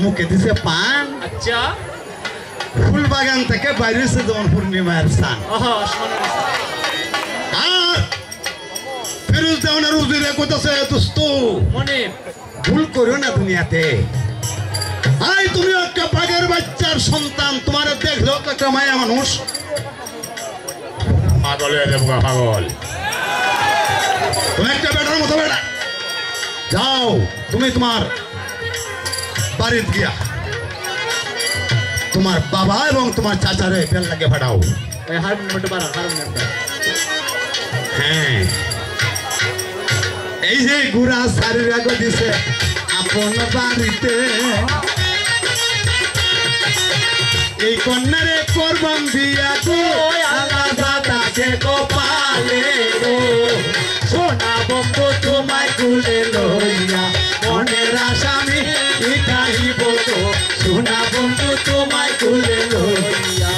মুখে দিছে পান আচ্ছা ফুল বাগান থেকে বাইরেছে যেমন পূর্ণিমার স্থান আর ফিরোজ দেওয়ানের উজিরে কইতাছে দোস্ত মনে ভুল করো না দুনিয়াতে আই তুমি একটা বাঘের বাচ্চার সন্তান তোমার দেখলো একটা মায়া মানুষ পাগল হয়ে যাবো পাগল তুমি একটা বেটার মতো বেটা যাও তুমি তোমার বাড়িতে গিয়া তোমার বাবা এবং তোমার চাচারে বেল লাগে ফাটাও হ্যাঁ এই যে গুড়া শাড়ির আগে দিছে আপন বাড়িতে এই কন্যারে করবাম বিয়া গো আলাদা তাকে কপালে গো সোনা বন্ধু তোমায় কুলে লইয়া মনের আসামি ইটাইব তো সোনা বন্ধু তোমায় কুলে লইয়া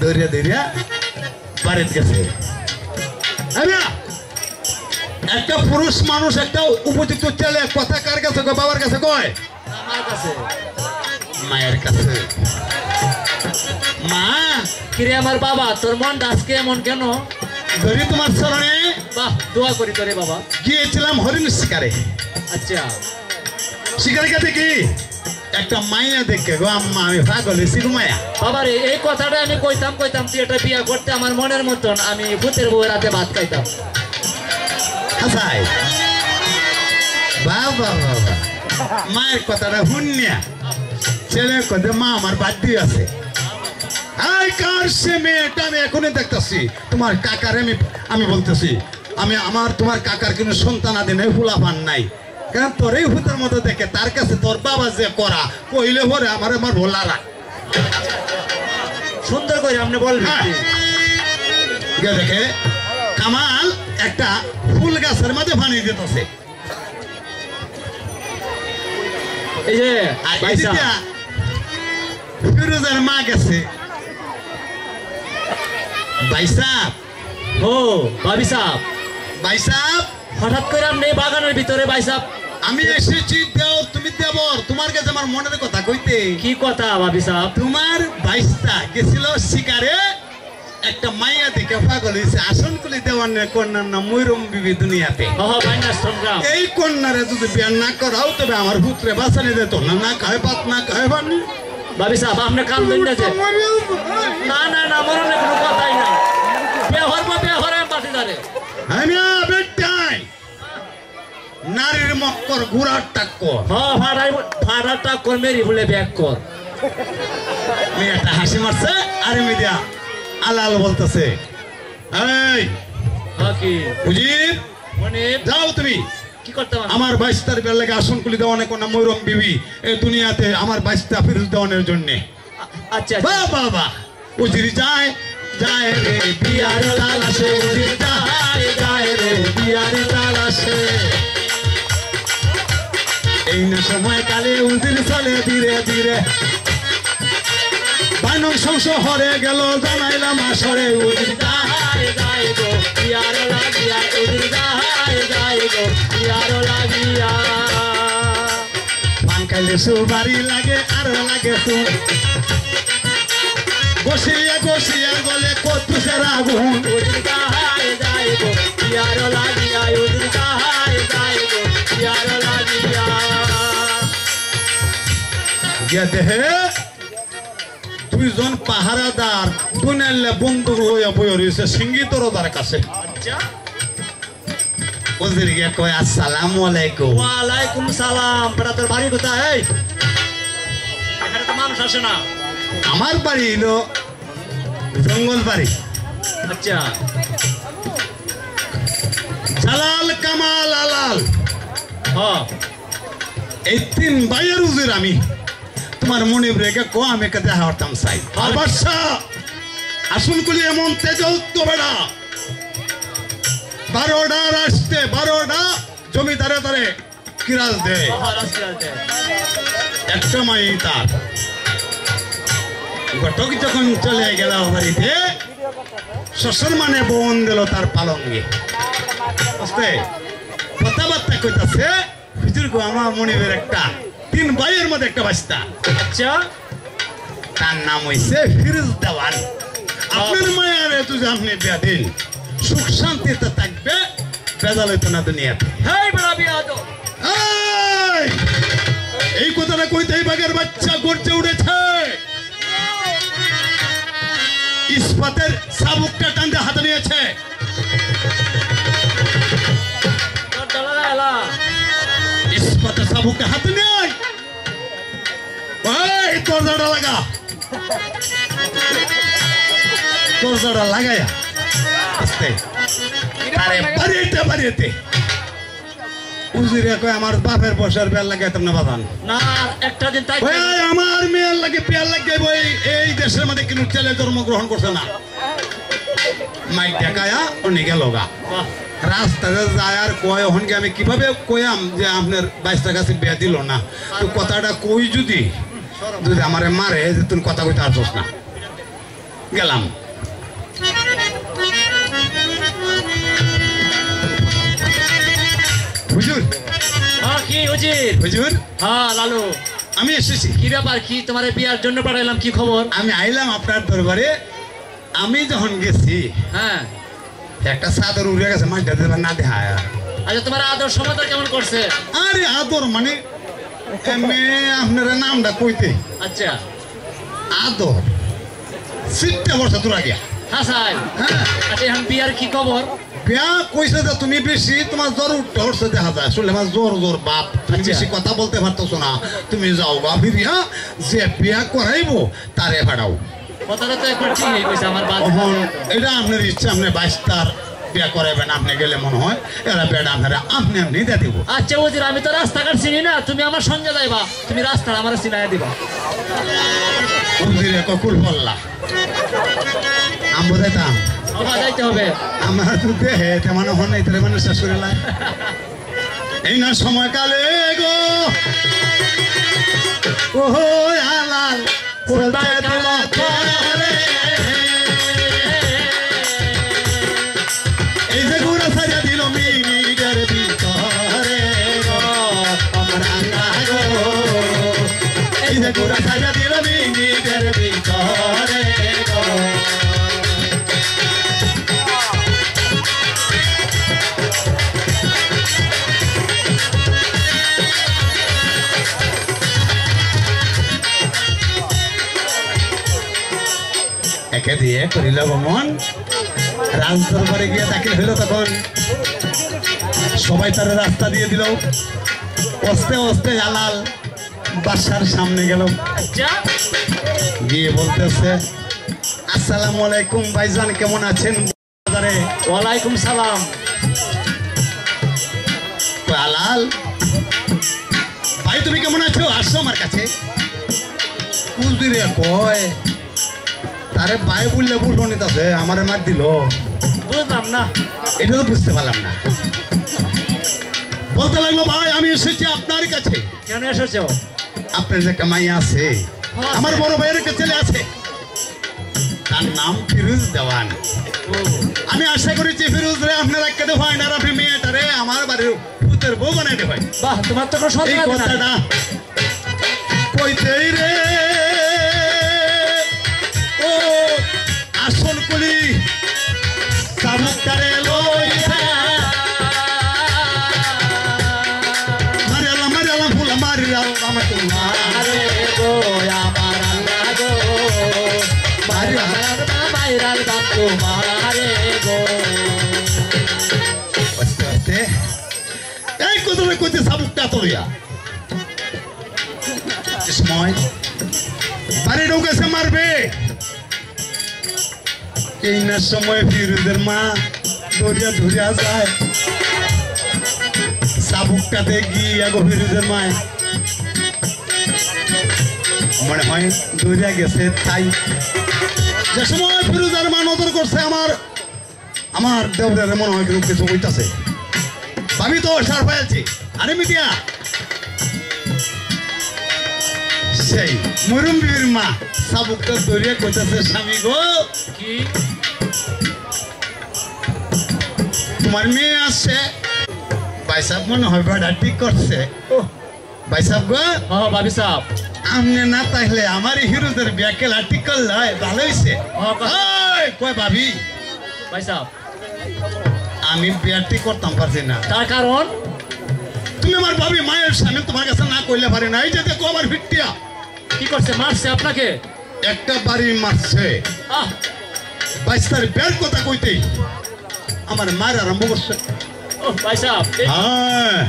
দরিয়া দরিয়া বাড়িতে গেছে একটা পুরুষ মানুষ একটা উপযুক্ত ছেলে কথা কার কাছে কয় বাবার কাছে কয় আমার কাছে মায়ের কাছে মা কিরে আমার বাবা তোর মনটা আজকে এমন কেন ধরি তোমার চরণে বাহ দোয়া করি তোরে বাবা গিয়েছিলাম হরিণ শিকারে আচ্ছা শিকারের কাছে কি একটা মাইয়া দেখে গো আম্মা আমি পাগল হয়েছি মায়া বাবা রে এই কথাটা আমি কইতাম তুই একটা বিয়া করতে আমার মনের মতন আমি ভূতের বউয়ের রাতে ভাত খাইতাম হাসাই বাবা বাবা মায়ের কথাটা শুনিয়া ছেলে কথা মা আমার বাদ্যি আছে আই কার সে মেয়েটা আমি এখনই দেখতেছি তোমার কাকার আমি বলতেছি আমি আমার তোমার কাকার কোনো সন্তান আদি নেই ফুলা পান নাই কারণ তোর এই ভূতের মতো দেখে তার কাছে তোর বাবা যে করা কইলে পরে আমার ভোলা রাখ সুন্দর করে আপনি বলবেন দেখে কামাল একটা ফুল গাছের মধ্যে পানি দিতেছে এই যে ফিরোজের মা গেছে ভাই সাহেব ও ভাবি সাহেব ভাই সাহেব হঠাৎ করে আপনি বাগানের ভিতরে ভাই সাহেব আমি এসেছি দেও তুমি দেবর তোমার কাছে আমার মনের কথা কইতে কি কথা ভাবি সাহেব তোমার ভাইস্তা গেছিল শিকারে একটা মাইয়া দেখে পাগল হয়েছে আসনকুলি দেওয়ানের কন্যার নাম ময়ূরম বিবি দুনিয়াতে এই কন্যারে যদি বিয়ে না করাও তবে আমার পুত্রে বাঁচানি যেত না না খায় পাত না খায় পানি ভাবি সাহেব আপনি কাম দেন না না না মরণে কোনো কথাই নাই বেহর পাঠি দাঁড়ে আমি বেটাই নারীর মক্কর ঘোড়ার টাক্কর ভাড়া টাক্কর মেরি বলে ব্যাগ কর মেয়েটা হাসি মারছে আরে মিডিয়া আলাল বলতেছে এই কি বুঝির যাও তুমি কি করতাম আমার বাইস্তার বেল লাগে আসনকুলি দেওয়ানে কোন ময়ূরম বিবি এই দুনিয়াতে আমার বাইস্তা ফিরোজ দেওয়ানের জন্য আচ্ছা বাবা বাবা উজির যায় যায় রে বিয়ার লাল আসে উজির যায় যায় রে বিয়ার লাল আসে এই না সময় কালে উজির চলে ধীরে ধীরে বানর শহরে গেল জানাইলাম আসরে উজির যায় যায় গো বিয়ার লাগিয়া উজির যায় যায় গো বিয়ার লাগিয়া পান খাইলে সুবারি লাগে আর লাগে সুন বসিয়া বসিয়া গলে কত সারা গুণ উজির যায় যায় গো বিয়ার লাগিয়া উজির যায় যায় গো বিয়ার লাগিয়া গিয়া দেহে দুইজন পাহারাদার দুনিয়ালে বন্দুক লইয়া বই রয়েছে সিঙ্গিতরদার কাছে উজির গিয়া কয় আসসালামু আলাইকুম ওয়ালাইকুম সালাম বেটা তোর বাড়ি কোথায় এখানে তো মানুষ আসে না আমার বাড়ি হলো জঙ্গল বাড়ি। আচ্ছা জালাল কামাল আলাল হ্যাঁ এই 3 ভাইয়ের উজির আমি। তোমার মনে রেখে কো আমি কে দেখা হতাম চাই। আর বাদশা আসুন কুলি এমন তেজ বেড়া 12টা রাস্তে 12টা জমিদারে তারে কিরাজ দেয়। একটা মাই তার ঘটক যখন চলে গেল বাড়িতে শ্বশুর মানে বোন দিল তার পালঙ্গে বুঝতে কথাবার্তা কইতাছে। হুজুর গো আমার মনিবের একটা 3 ভাইয়ের মধ্যে একটা বাস্তা। আচ্ছা তার নাম হইছে ফিরোজ দেওয়ান। আপনার মায়ের এত যে আপনি বিয়া দিন সুখ শান্তিতে থাকবে বেজাল হইতো না দুনিয়াতে। হেই বড় বিয়াদব এই কথাটা কইতেই বাঘের বাচ্চা গর্জে উঠেছে। ইস্পাতের চাবুকটা টানতে হাতে নিয়েছে। ইস্পাতের চাবুকটা হাতে নেই। ওই দরজাটা লাগা দরজাটা লাগায়া আস্তে আরে বাড়িতে বাড়িতে উজিরে কয় আমার বাপের বসার বেল লাগাইতাম না বাদান না একটা দিন তাই ওই আমার মেয়ের লাগে পেয়ার লাগাইব। এই দেশের মধ্যে কিন্তু ছেলে জন্মগ্রহণ করছে না। মাইক দেখায়া উনি গেল গা রাস্তাতে যায় আর কয় হনকে আমি কিভাবে কয়াম যে আপনার 22টার কাছে বিয়া দিল না। তো কথাটা কই যদি যদি আমারে মারে যে তুমি কথা কইতে আসছ না। গেলাম হুজুর। হ্যাঁ কি হুজুর? হুজুর হ্যাঁ লালু আমি এসেছি। কি ব্যাপার কি তোমার বিয়ার জন্য পাঠাইলাম কি খবর? আমি আইলাম আপনার দরবারে। আমি যখন গেছি হ্যাঁ একটা চাদর উড়ে গেছে মাঝটা দেবার না দেখা। আচ্ছা তোমার আদর সমাদর কেমন করছে? আরে আদর মানে আপনার নামটা কইতে আচ্ছা আদর সিটটা বসা তোরা গিয়া। হ্যাঁ স্যার হ্যাঁ আচ্ছা এখন বিয়ার কি খবর? বিয়া কইছে যে তুমি বেশি তোমার জ্বর উঠতে উঠছে দেখা যায়। শুনলে আমার জ্বর জ্বর বাপ তুমি বেশি কথা বলতে পারতেছো না। তুমি যাও বা ফিরিয়া যে বিয়া করাইবো তারে ভাড়াও। কথাটা তো একবার ঠিক কইছে আমার বাদ। এটা আপনার ইচ্ছা। আপনি 22টার বিয়া করাইবেন আপনি গেলে মনে হয় এরা বেড়া আপনারা আপনি আপনি দিয়ে দিব। আচ্ছা হুজুর আমি তো রাস্তাঘাট চিনি না, তুমি আমার সঙ্গে যাইবা, তুমি রাস্তা আমার চিনাইয়া দিবা। উজিরে ককুল বললা আমি বোঝাইতাম আমার যাইতে হবে। আমার তো দেহে তেমন হন নাই তাহলে মানুষ শেষ করে লাই। এই না সময়কালে গো ও আলাল এই যে গুড়া সাজা দিল মিনিটের ভিতরে গো আমার আল্লাহ গো এই যে গুড়া সাজা দিল মিনিটের ভিতরে গো। একে দিয়ে করিল গমন রাজ দরবারে গিয়ে দাখিল হইল। তখন সবাই তার রাস্তা দিয়ে দিল। অস্তে অস্তে আলাল বাসার সামনে গেল। গিয়ে বলতেছে আসসালামু আলাইকুম ভাইজান কেমন আছেন? ওয়ালাইকুম সালাম। আলাল ভাই তুমি কেমন আছো? আসছো আমার কাছে। কুজিরে কয় তারে ভাই বললে বুঝবো নিতে আমারে মার দিল। বুঝলাম না, এটা তো বুঝতে পারলাম না। বলতে লাগলো ভাই আমি এসেছি আপনার কাছে। কেন এসেছো? আপনার যে একটা মাইয়া আছে আমার বড় ভাইয়ের একটা ছেলে আছে তার নাম ফিরোজ দেওয়ান। আমি আশা করেছি ফিরোজ রে আপনার একটা দেওয়াই না আপনি মেয়েটারে আমার বাড়ির পুতের বউ বানাই দেওয়াই। বাহ তোমার তো কোনো সন্দেহ এই কথাটা কইতেই রে ও আসল কলি সামুকারে লইছে মারিয়ালাম মারিয়ালাম ফুলা মারিয়ালাম আমার তোমারে গো আমার আল্লাহ গো মারিয়ালাম মাইরাল গাম তোমারে গো। আস্তে আস্তে এই কথাটা কইতে সামুকটা তোলিয়া সময় বাড়ি ঢুকেছে মারবে এই না সময় ফিরোজের মা দরিয়া ধরিয়া যায় চাবুকটাতে গিয়ে গো ফিরোজের মায় মনে হয় দরিয়া গেছে তাই যে সময় ফিরোজের মা নজর করছে আমার দেবরের মনে হয় কিন্তু কিছু হইতাছে আমি তো সার পাইছি আরে মিটিয়া সেই মরুম বিবির মা চাবুকটা দরিয়া কইতাছে স্বামী গো কি তোমার মেয়ে আসছে ভাই সাহেব মনে হয় বেড়া ঠিক করছে ভাই সাহেব গো হ্যাঁ ভাবি সাহেব আমনে না তাইলে আমার হিরোদের বিয়া খেলা ঠিক করলে ভালো হয়েছে কয় ভাবি ভাই সাহেব আমি বিয়া ঠিক করতাম পারছি না তার কারণ তুমি আমার ভাবি মায়ের সামনে তোমার কাছে না কইলে পারে না এই যে দেখো আমার ভিটিয়া কি করছে মারছে আপনাকে একটা বাড়ি মারছে আহ বাইস্তার বের কথা কইতেই আমার মার আরম্ভ করছে ও ভাই সাহেব হ্যাঁ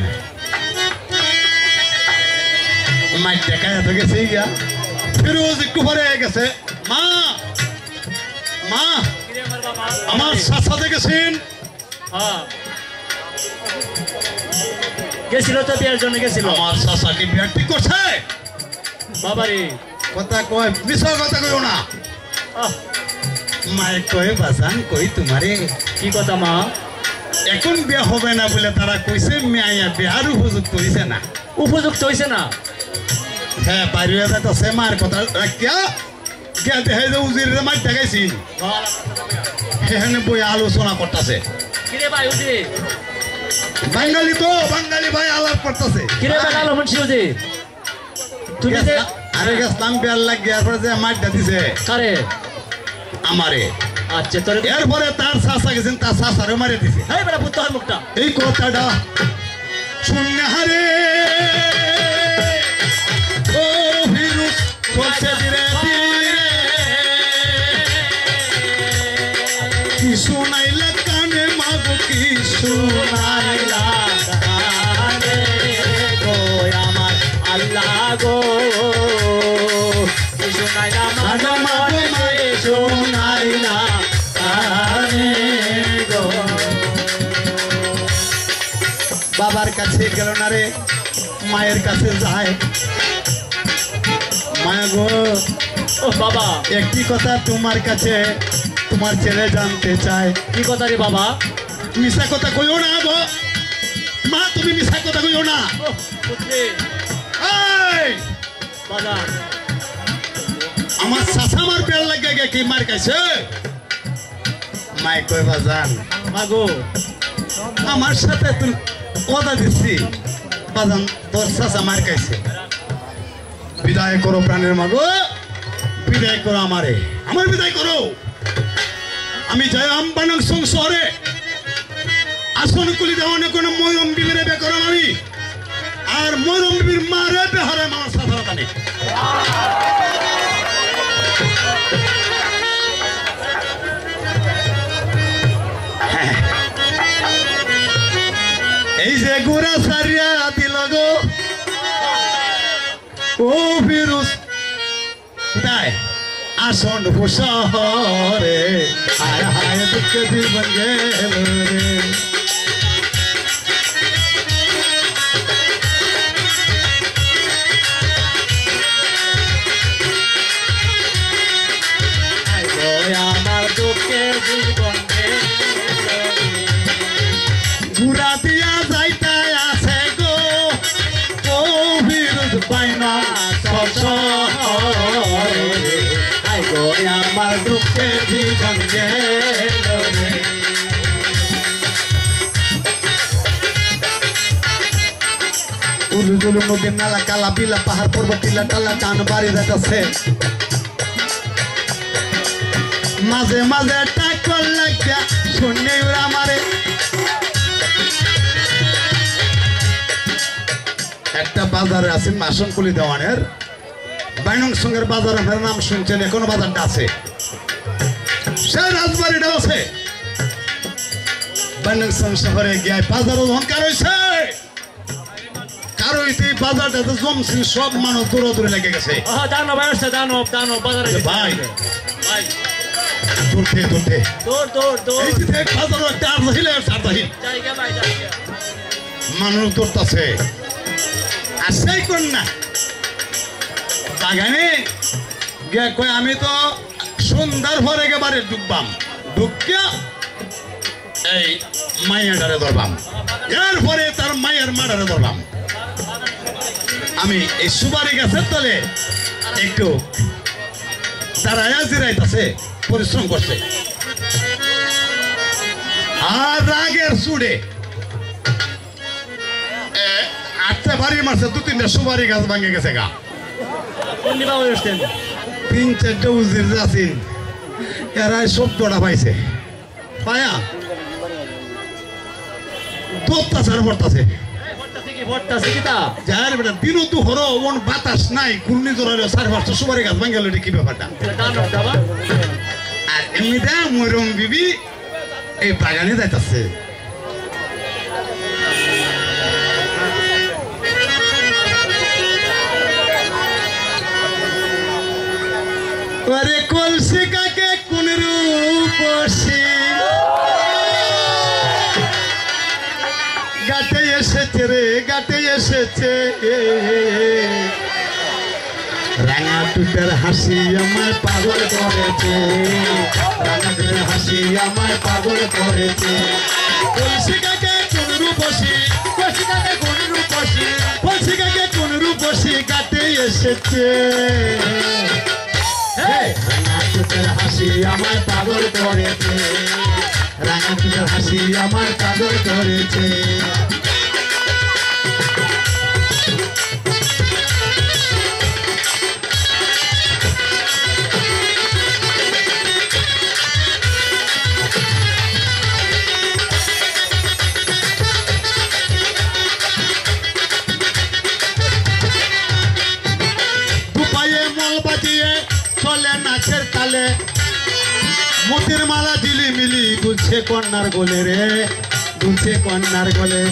মায়ের টাকা এত গেছে ইয়া ফিরোজ একটু পরে গেছে মা মা আমার চাচা দেখেছেন হ্যাঁ গেছিল তো বিয়ের জন্য গেছিল আমার চাচাকে বিয়া ঠিক করছে বাবারে কথা কয় মিছা কথা কইও না আহ মায়ের কয়ে বাজান কই তোমারে কি কথা মা এখন বিয়া হবে না বলে তারা কইছে মেয়া বিয়ার উপযুক্ত হইছে না উপযুক্ত হইছে না হ্যাঁ পারিয়া যাইতেছে মার কথা রাখিয়া গিয়া দেখে যে উজিরে মার দেখাইছি সেখানে বই আলোচনা করতেছে কিরে ভাই উজি বাঙালি তো বাঙালি ভাই আলাপ করতেছে কিরে ভাই আলো মুন্সি উজি তুমি যে আরে গেছলাম বিয়ার লাগ গিয়ার পরে যে মার দিছে কারে আমারে আচ্ছা তোর এরপরে তার চাচা গেছেন তার চাচারে মারে দিছে এই বড় পুত্র মুখটা এই কথাটা শুনে হারে ও ভিরুস বলছে ধীরে ধীরে কি শোনাইলা কানে মাগো কি শুনাইলা কানে গো আমার আল্লাহ গো শুনাইলা মাগো মনে শুনাইলা কানে গো বাবার কাছে গেল না রে মায়ের কাছে যায় মায়া গো ও বাবা একটি কথা তোমার কাছে তোমার ছেলে জানতে চায় কি কথা রে বাবা মিশা কথা কইও না গো মা তুমি মিশা কথা কইও না ও পুত্রে এই বাবা আমার চাচা আমার বেল লাগে গে কি মার কাছে মাই কই বাজান মাগো আমার সাথে তুই কথা দিচ্ছি বাজান তোর চাচা মার কাছে বিদায় করো প্রাণের মাগো বিদায় করো আমার বিদায় করো আমি যাই আমবানং শহরে আসন কুলি দেওয়ানে কোনো ময়ূরম বিবিরে বে করো আমি আর ময়ূরম বিবির মারে বেহারে আমার সাধারণ কানে এই যে গোরা সারিয়া দিল গো ও ফিরুজ তাই আসন শহরে হায় হায় দুঃখ জীবন গেল রে আমার দুঃখে জীবন ঘুরা দিয়া যাইতে আছে গো ও ফিরুজ পাইনা গো আমার দুঃখে জীবন গেল রে উলুজুলু নদীর নালা কালা বিলা পাহাড় পর্বত টিলা টালা টান বাড়ি যাইতেছে মাঝে মাঝে টাকল লাগিয়া শুনে ওরা মারে একটা বাজারে আছে মাসনকুলি দেওয়ানের বাইনং সঙ্গের বাজার আমার নাম শুনছেন এখনো বাজারটা আছে সে রাজবাড়িটা আছে বাইনং সঙ্গ শহরে গিয়ে বাজারও অহংকার হয়েছে কারো এই বাজারটাতে জমছে সব মানুষ দৌড়াদৌড়ি লেগে গেছে দানব আসছে দানব বাজারে ভাই ভাই দূরতে দূরতে দৌড় এই যে দেখ বাজারও একটা আর্দাহিল সারদাহিল জায়গা ভাই জায়গা মানুষ দৌড়তাছে আসেই কোন না বাগানে গিয়া কই আমি তো সুন্দর ভরে একেবারে ডুববাম ঢুকিয়া এই মাইয়াটারে ধরবাম এরপরে তার মায়ের মাটারে ধরবাম আমি এই সুপারি গাছের তলে একটু দাঁড়ায়া জিরাইতেছে পরিশ্রম করছে আর রাগের চুড়ে আটটা বাড়ি মারছে 2-3টা সুপারি গাছ ভাঙে গেছে গা কোনটি বাবু উঠছেন 3-4টা উজির যাচ্ছেন এরা শব্দটা পাইছে পায়া অত্যাচার করতেছে যার বেটা দিনও তো হরো ওন বাতাস নাই ঘূর্ণি জোরালো 4-5টা সুপারি গাছ ভাঙে গেল কি ব্যাপারটা আর এমনিতে ময়রম বিবি এই বাগানে যাইতেছে আরে কলসি কাকে কোন রূপসী গাতে এসেছে রে গাতে এসেছে রাঙা টুটার হাসি আমায় পাগল করেছে রাঙা টুটার হাসি আমায় পাগল করেছে কলসি কাকে কোন রূপসী কলসি কাকে কোন রূপসী কলসি কাকে কোন রূপসী গাতে এসেছে রাঙা টুটার হাসি আমায় পাগল করেছে রাঙা টুটার হাসি আমায় পাগল করেছে দুপায়ে মল বাজিয়ে চলে নাচের তালে মতির মালা ঝিলিমিলি দুলছে কন্যার গোলে রে দুলছে কন্যার গোলে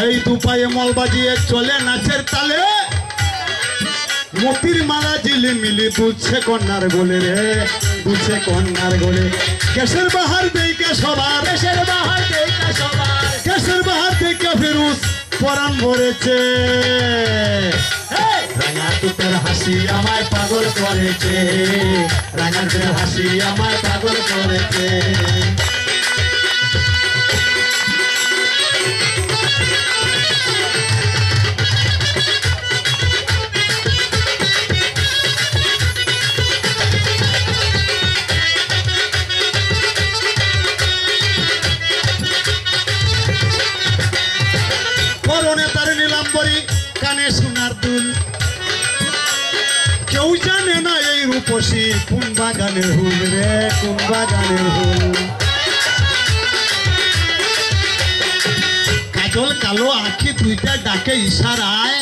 এই দুপায়ে মল বাজিয়ে চলে নাচের তালে মতির মালা ঝিলিমিলি দুলছে কন্যার গোলে রে দুলছে কন্যার গোলে কেশের বাহার দেইকে সবার কেশের বাহার দেইকে সবার কেশের বাহার দেইকে ফিরুস পরাণ ভরেছে রাঙা টুটার হাসি আমায় পাগল করেছে রাঙা টুটার হাসি আমায় পাগল করেছে পরনে তার নীলাম্বরী কানে সোনার দুল কেউ জানে না এই রূপসী কোন বাগানের হুল রে কোন বাগানের হুল কাজল কালো আঁখি দুইটা ডাকে ইশারায়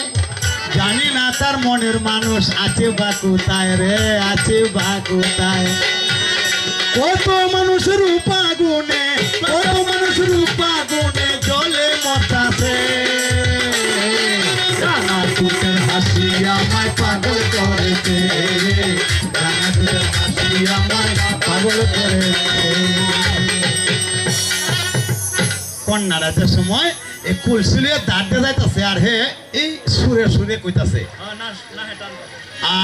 জানি না তার মনের মানুষ আছে বা কোথায় রে আছে বা কোথায় কত মানুষ রূপা গুনে কত মানুষ রূপা গুনে জলে মতাছে রাঙা টুটার হাসি আমায় পাগল করেছে রাঙা টুটার হাসি আমায় পাগল করেছে কন্যারাতের সময় এই কুলসুলিয়ে দাঁড়তে যাইতেছে আর হে এই সুরে সুরে কইতাছে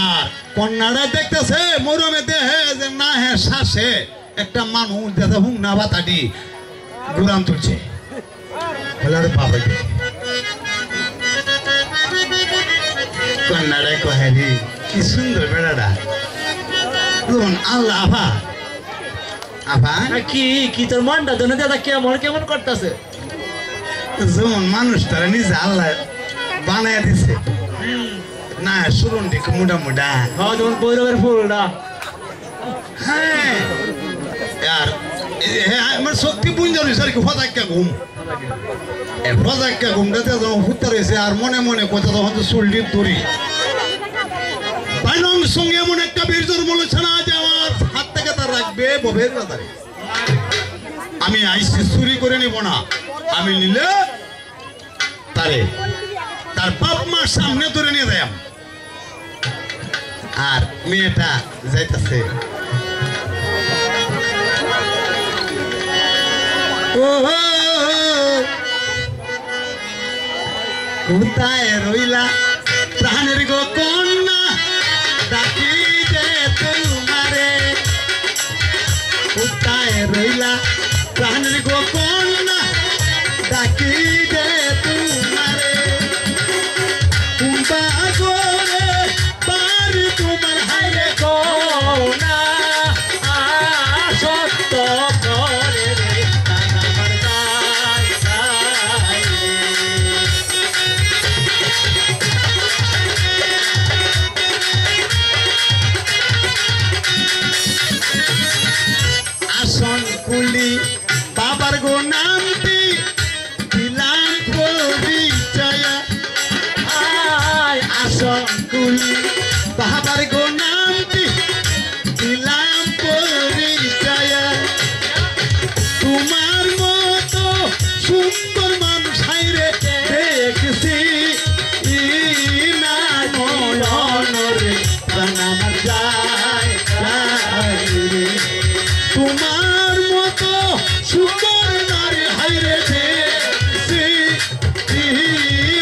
আর কন্যারা দেখতেছে মরমে দেহে যে না হে শ্বাসে একটা মানুষ দেখে হুং না বাতাটি গুরাম তুলছে বাবা কন্যারা কহে রে কি সুন্দর বেড়াটা আল্লাহ আভা আভা কি কি তোর মনটা তো দাদা কেমন কেমন করতেছে যেমন মানুষ তারা নিজে আল্লাহ বানায় দিছে না শুরুন দিক মুডা মুডা হ্যাঁ যেমন বৈরবের ফুলটা হ্যাঁ আর আমার সত্যি বুঝলি স্যার কি ফজাক্কা ঘুম ফজাক্কা ঘুমটাতে যখন হুত্তা রয়েছে আর মনে মনে কথা তখন তো চুলটির দড়ি বাইনং সঙ্গে এমন একটা বীর জন্ম বলেছে না যে আমার হাত থেকে তার রাখবে ববের রাতারে আমি আইসি চুরি করে নিব না আমি নিলে তারে তার বাপ মার সামনে ধরে নিয়ে যাই আর মেয়েটা যাইতেছে কোথায় রইলা প্রাণের গো কন্যা ডাকি যে তোমারে কোথায় রইলা প্রাণের গো কন্যা ডাকি যে তোমারে কুম্বা গোরে পারি তোমার হাইরে কোনা সত্য করে রে আমার দাই আসন কুলি বাবার গো নামটি দিলাম পরিচয় আসন কুলি বাবার গো নামটি দিলাম পরিচয় তোমার মতো সুন্দর মানুষ হাইরে দেখছি না ময়নরে প্রাণ আমার যায় রে তোমার মতো সুন্দর নারী হাইরে দেখছি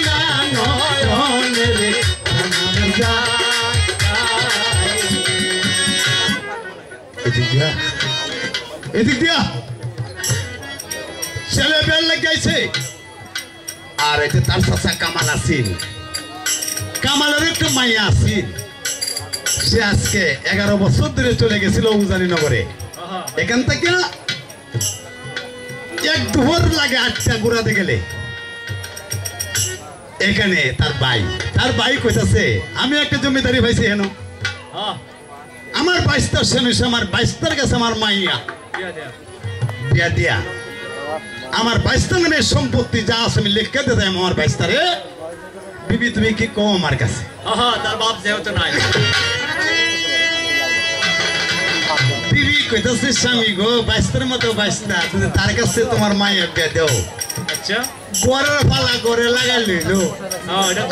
না নয়নরে প্রাণ আমার যায় এদিক দিয়া ছেলে বেল লাগাইছে আর এতে তার চাচা কামাল আসিল কামালের একটু মাইয়া আসিল সে আজকে 11 বছর ধরে চলে গেছিল উজানি নগরে এখান থেকে এক দুপুর লাগে 8টা ঘুরাতে গেলে এখানে তার ভাই কইতাছে আমি একটা জমিদারি পাইছি হেন আমার 22টা সেনুষ আমার 22টার কাছে আমার মাইয়া বিয়া দিয়া আমার 22টা নামের সম্পত্তি যা আছে আমি লিখে দিতে আমার 22টারে বিবি তুমি কি কম আমার কাছে তার বাপ যেহেতু নাই বিবি কইতাছে স্বামী গো 22টার মতো 22টা তুমি তার কাছে তোমার মাইয়া বিয়া দেও আচ্ছা গড়ের পালা গড়ে লাগাই লইলো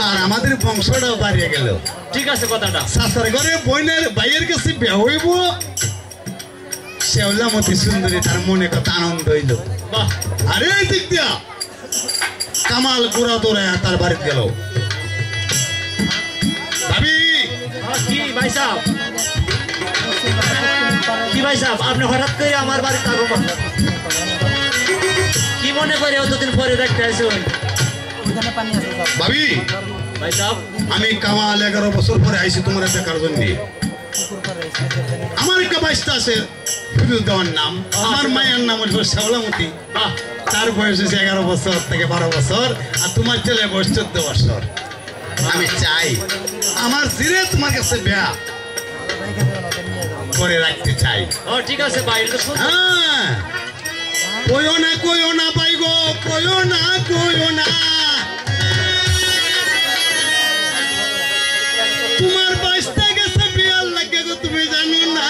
আর আমাদের বংশটাও বাড়িয়ে গেল ঠিক আছে কথাটা শাশার ঘরে বইনের ভাইয়ের কাছে বিয়া হইব শেওলামতি সুন্দরী তার মনে কত আনন্দ হইল বাহ আরে দিক দিয়া কামাল গুড়া দৌড়ায় তার বাড়িতে গেল ভাবি কি ভাই সাহেব আপনি হঠাৎ করে আমার বাড়িতে আগমন কি মনে করে অতদিন পরে দেখতে আসুন ভাবি ভাই সাহেব আমি কামাল 11 বছর পরে আইছি তোমার দেখার জন্য আমার একটা বাইশটা আছে ফিরুজ দেওয়ার নাম আমার মায়ের নাম হল শেওলামতি তার বয়স হচ্ছে 11 বছর থেকে 12 বছর আর তোমার ছেলে বয়স 14 বছর আমি চাই আমার জিরে তোমার কাছে বিয়া করে রাখতে চাই ঠিক আছে ভাই হ্যাঁ কইও না ভাই গো কইও না তোমার বাইশটা গেছে বিয়ার লাগে গো তুমি জানো না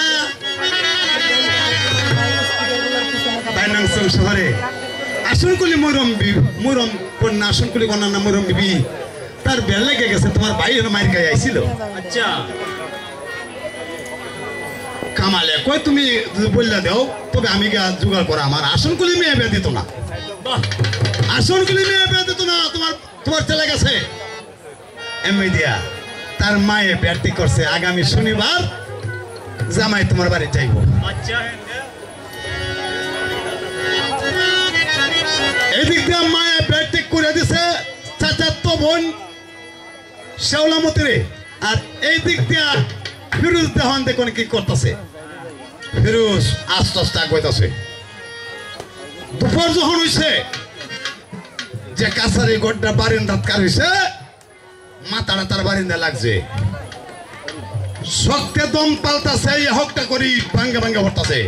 বাইনাংসং শহরে আসনকুলি মরম কন্যা আসনকুলি কন্যা না মরম বিবি তার বিয়ার লেগে গেছে তোমার ভাই মায়ের গায়ে আইছিল আচ্ছা কামালে কই তুমি বললা দাও তবে আমি জোগাড় করা আমার আসনকুলি মেয়ে বিয়ে দিত না আসনকুলি মেয়ে বিয়ে দিত না তোমার ছেলে গেছে এমনি দিয়া তার মায়ে ব্যাটি করছে আগামী শনিবার জামাই তোমার বাড়ি যাইব এদিক দিয়ে মায়ে ব্যাটি করে দিছে চাচাতো বোন শেওলামতিরে আর এই দিক দিয়া ফিরোজ দেহন দেখুন কি করতেছে ফিরোজ আস্তে আস্তে আগাইতেছে দুপুর যখন হইছে যে কাছারি গড্ডা বারিন্দাত কারিছে মাথাটা তার বারিন্দা লাগছে শক্তে দম পাল্টাছে এই হকটা করি ভাঙ্গা ভরতাছে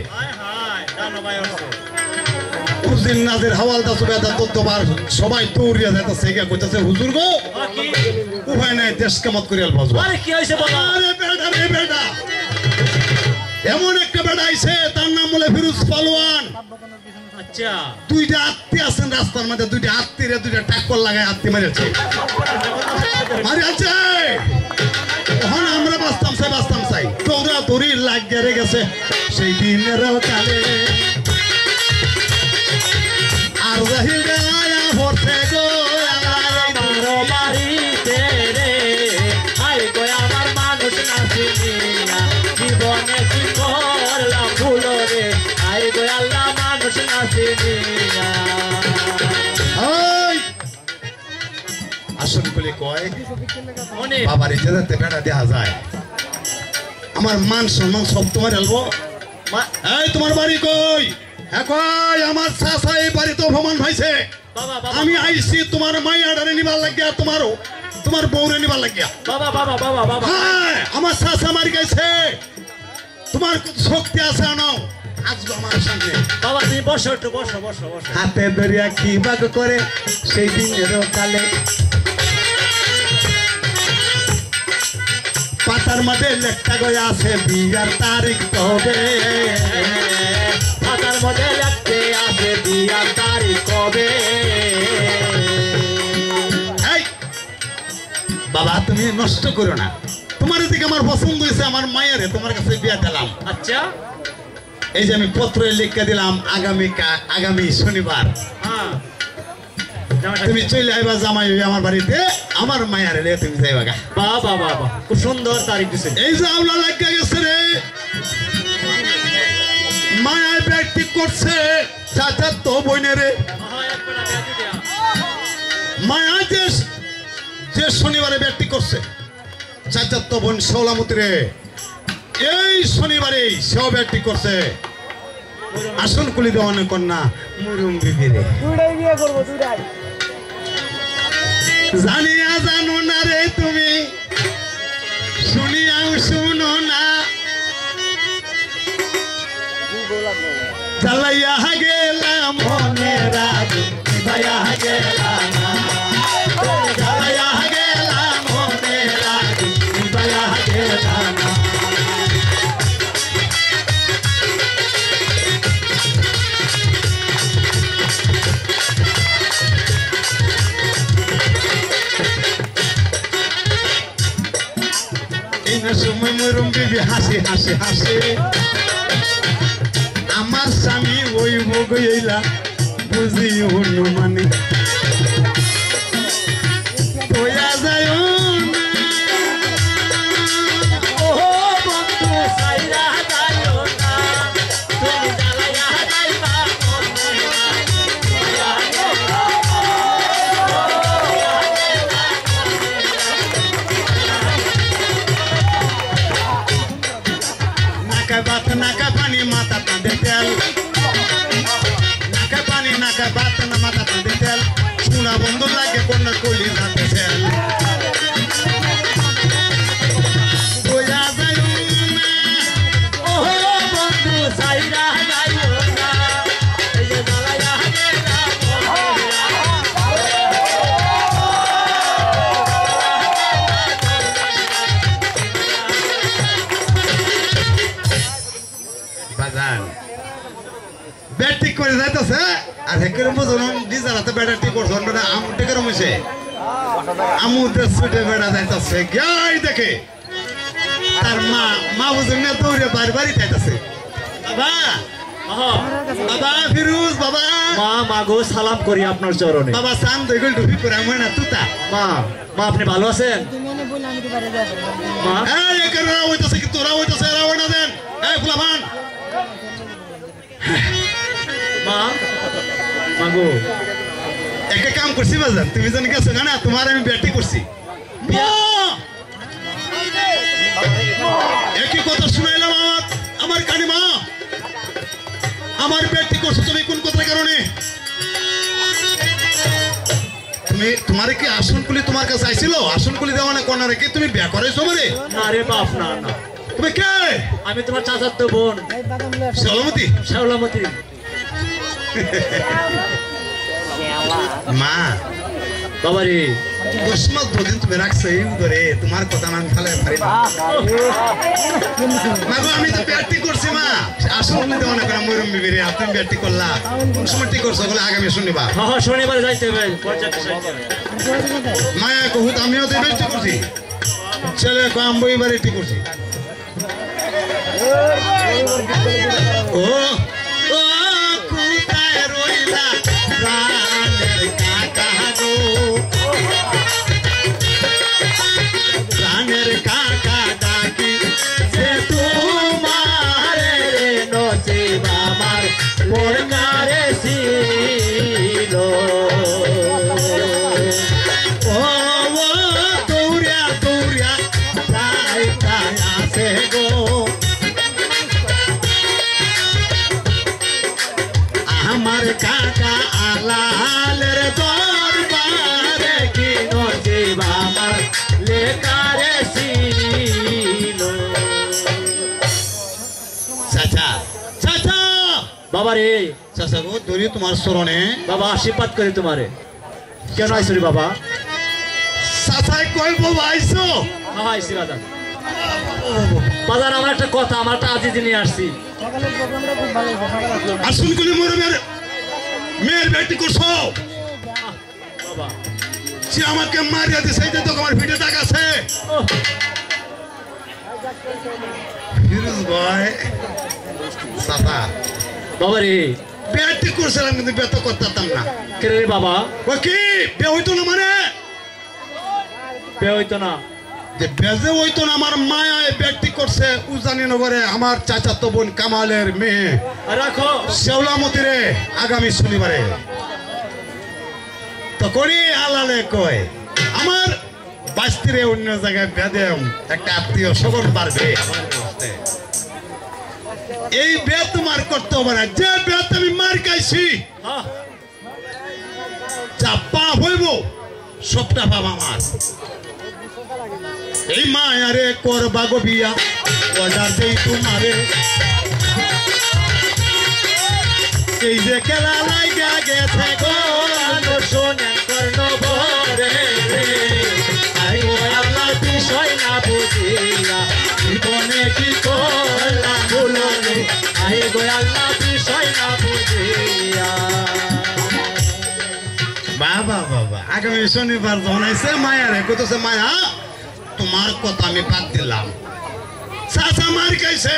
উদ্দিন নাজির হাওয়ালদা সুবেদার তত্ত্ববার সবাই দৌড়িয়া যাইতেছে গিয়া কইতাছে হুজুর গো উপায় নাই দেশ কামত করিয়াল বাজবা আরে কি হইছে বাবা আরে বেটা এমন একটা বেটা আইছে তার নাম হলো ফিরোজ পালোয়ান আচ্ছা দুইটা আত্মী আছেন রাস্তার মধ্যে দুইটা আত্মীরে দুইটা টাক্কর লাগায় আত্মী মারিছে আরে আছে তখন আমরা বাঁচতাম তোরই লাগিয়ে গেছে সেই দিনের কালে আর জাহিরে আয়া ভরতে গো আমার বাড়িতে রে আই গো আমার মানুষ না চিনিয়া জীবনে কি করলাম ভুল রে আই গো আল্লাহ মানুষ না চিনিয়া আসন বলে কয় মনে বাবার ইজ্জতে বেড়া দেওয়া যায় আমার মান সম্মান সব তোমার এলবো এই তোমার বাড়ি কই হ্যাঁ কই আমার চাচা এই বাড়িতে অপমান হয়েছে বাবা বাবা আমি আইছি তোমার মাইয়াডারে নিবার লাগিয়া তোমার বউরে নিবার লাগিয়া বাবা বাবা বাবা বাবা হ্যাঁ আমার চাচা মারি গেছে তোমার শক্তি আছে আনো আসবো আমার সামনে বাবা তুমি বসো একটু বসো বসো বসো হাতে ধরিয়া কি বাগ করে সেই দিনের কালে পাতার মধ্যে লেখা গয়া আছে বিয়ার তারিখ কবে পাতার মধ্যে লিখতে আছে বিয়ার তারিখ কবে এই বাবা তুমি নষ্ট করো না তোমার দিকে আমার পছন্দ হয়েছে আমার মায়ের তোমার কাছে বিয়া দিলাম আচ্ছা এই যে আমি পত্রে লিখে দিলাম আগামী শনিবার হ্যাঁ তুমি চলে আইবা জামাই হইয়া আমার বাড়িতে আমার মায়ের এলে তুমি যাইবা গা বাবা বাবা খুব সুন্দর তারিখ দিছে এই যে আওলা লাগিয়া গেছে রে মায়ায় ব্যক্তি করছে চাচা তো বইনে রে মায়া যে শনিবারে ব্যক্তি করছে চাচা তো বোন শৌলামতি রে এই শনিবারে সেও ব্যক্তি করছে আসন কুলি দেওয়ানে কন্যা মুরুম বিবি রে জানিয়া জানো না রে তুমি শুনিয়াও শুনো না জ্বালাইয়া গেলাম মনে রাজি ভাইয়া গেলাম জ্বালাইয়া গেলাম মনে রাজি ভাইয়া গেলাম সময় মরুম বিবি হাসি হাসি হাসি আমার স্বামী ওই মগইলা বুঝি হনুমানি তোয়া যায় না ও বন্ধু সাইরা যাইও না তুমি জ্বালাইয়া যাইবা নাকা পানি মাথা কাঁদে তেল নাকা পানি নাকা বাত না মাথা কাঁদে তেল শোনা বন্ধ লাগে কন্যা কলি রাতে তেল তোয়া যায় না ও বন্ধু সাইরা যাইও না এই যে জ্বালাইয়া গেলাম বাজান ব্যাটিং করে যাইতেছে আর হেকের মজন নিজের হাতে ব্যাটার করছে না আমু টেকের মইছে আমু সুটে বেড়া যাইতেছে গাই দেখে তার মা বুঝুন না দৌড়ে বাড়ি যাইতেছে বাবা বাবা ফিরুজ বাবা মা মাগো সালাম করি আপনার চরণে বাবা সান দইগল টুপি পরে আমার না তুতা মা মা আপনি ভালো আছেন মা এই একের রাও হইতাছে কি তোরা হইতাছে রাও না দেন এই ফুলাবান মা মাগো একে কাম করছি বাজান তুমি জানি গেছো না তোমার আমি ব্যাটিং করছি একই কথা শুনাইলাম আমার কানি মা আমার ব্যাটিং করছো তুমি কোন কথার কারণে তুমি তোমার কি আসনকুলি তোমার কাছে আইছিল আসনকুলি দেওয়া না কোন রেখে তুমি বিয়া করাইছো আমারে না রে বাপ না না তুমি কে আমি তোমার চাচাতো বোন সলমতি শাওলামতি মা বাবারে কসমত দুদিন তুমি রাখছো এই ধরে তোমার কথা আমি খালে পারি না মা গো আমি তো ব্যাটিং করছি মা আসনকুলি দেওয়া না করে মরম বিবিরে তুমি ব্যাটিং করলা কোন সময় ঠিক করছো বলে আগামী শুনিবা হ্যাঁ হ্যাঁ শনিবার যাইতে হবে পর্যাপ্ত যাইতে হবে মায়া কহুত আমিও তো ব্যাটিং করছি ছেলে কম বইবারে ঠিক করছি ও ও কোথায় রইলা প্রাণের কাকা গো প্রাণের কাকা ডাকি যে তোমার নসিব আমার পড়নারে ছিল ও ও দৌড়িয়া দৌড়িয়া তাই তাই আসে গো আমার কাকা আলালের দরবারে কি নসিব আমার লেখারে ছিল চাচা চাচা বাবা রে চাচা গো ধরি তোমার স্মরণে বাবা আশীর্বাদ করি তোমারে কেন আইসো রে বাবা চাচাই কই বাবা আইছো হ্যাঁ আইসি দাদা বাজার আমার একটা কথা আমার একটা আজিজি নিয়ে আসছি আসুন কোন মোর মেয়ের বেটি করছো বাবা সে আমাকে মারিয়া দিছে এই যে তো আমার ভিডিও টাকা আছে ওহ, ফিরোজ ভাই চাচা বাবা রে বেটি করছিলাম কিন্তু বেত করতাম না কে রে বাবা ও কি বে হইতো না মানে বে হইতো না যে বেজে হইতো না আমার মায়া বেটি করছে উজানি নগরে আমার চাচাতো বোন কামালের মেয়ে রাখো শেওলামতি রে আগামী শনিবারে তো করি আলালে কয় আমার বাস্তিরে অন্য জায়গায় বেদেম একটা আত্মীয় সকল পারবে এই বে তোমার করতে হবে না যে বেত আমি মার খাইছি হ্যাঁ যা পাপ হইব সবটা পাপ আমার এই মায়ারে করবা গো বিয়া অর্ডার দেই তোমারে এই যে খেলা লাগা গেছে গো শোনেন কর্ণ ভরে আই ও আল্লাহ বিষয় না বুঝিয়া জীবনে কি করলাম ভুলো রে আই গো আল্লাহ বিষয় না বুঝিয়া বাবা বাবা আগামী শনিবার জানাইছে মায়ারে কইতেছে মায়া তোমার কথা আমি বাদ দিলাম চাচা মার খাইছে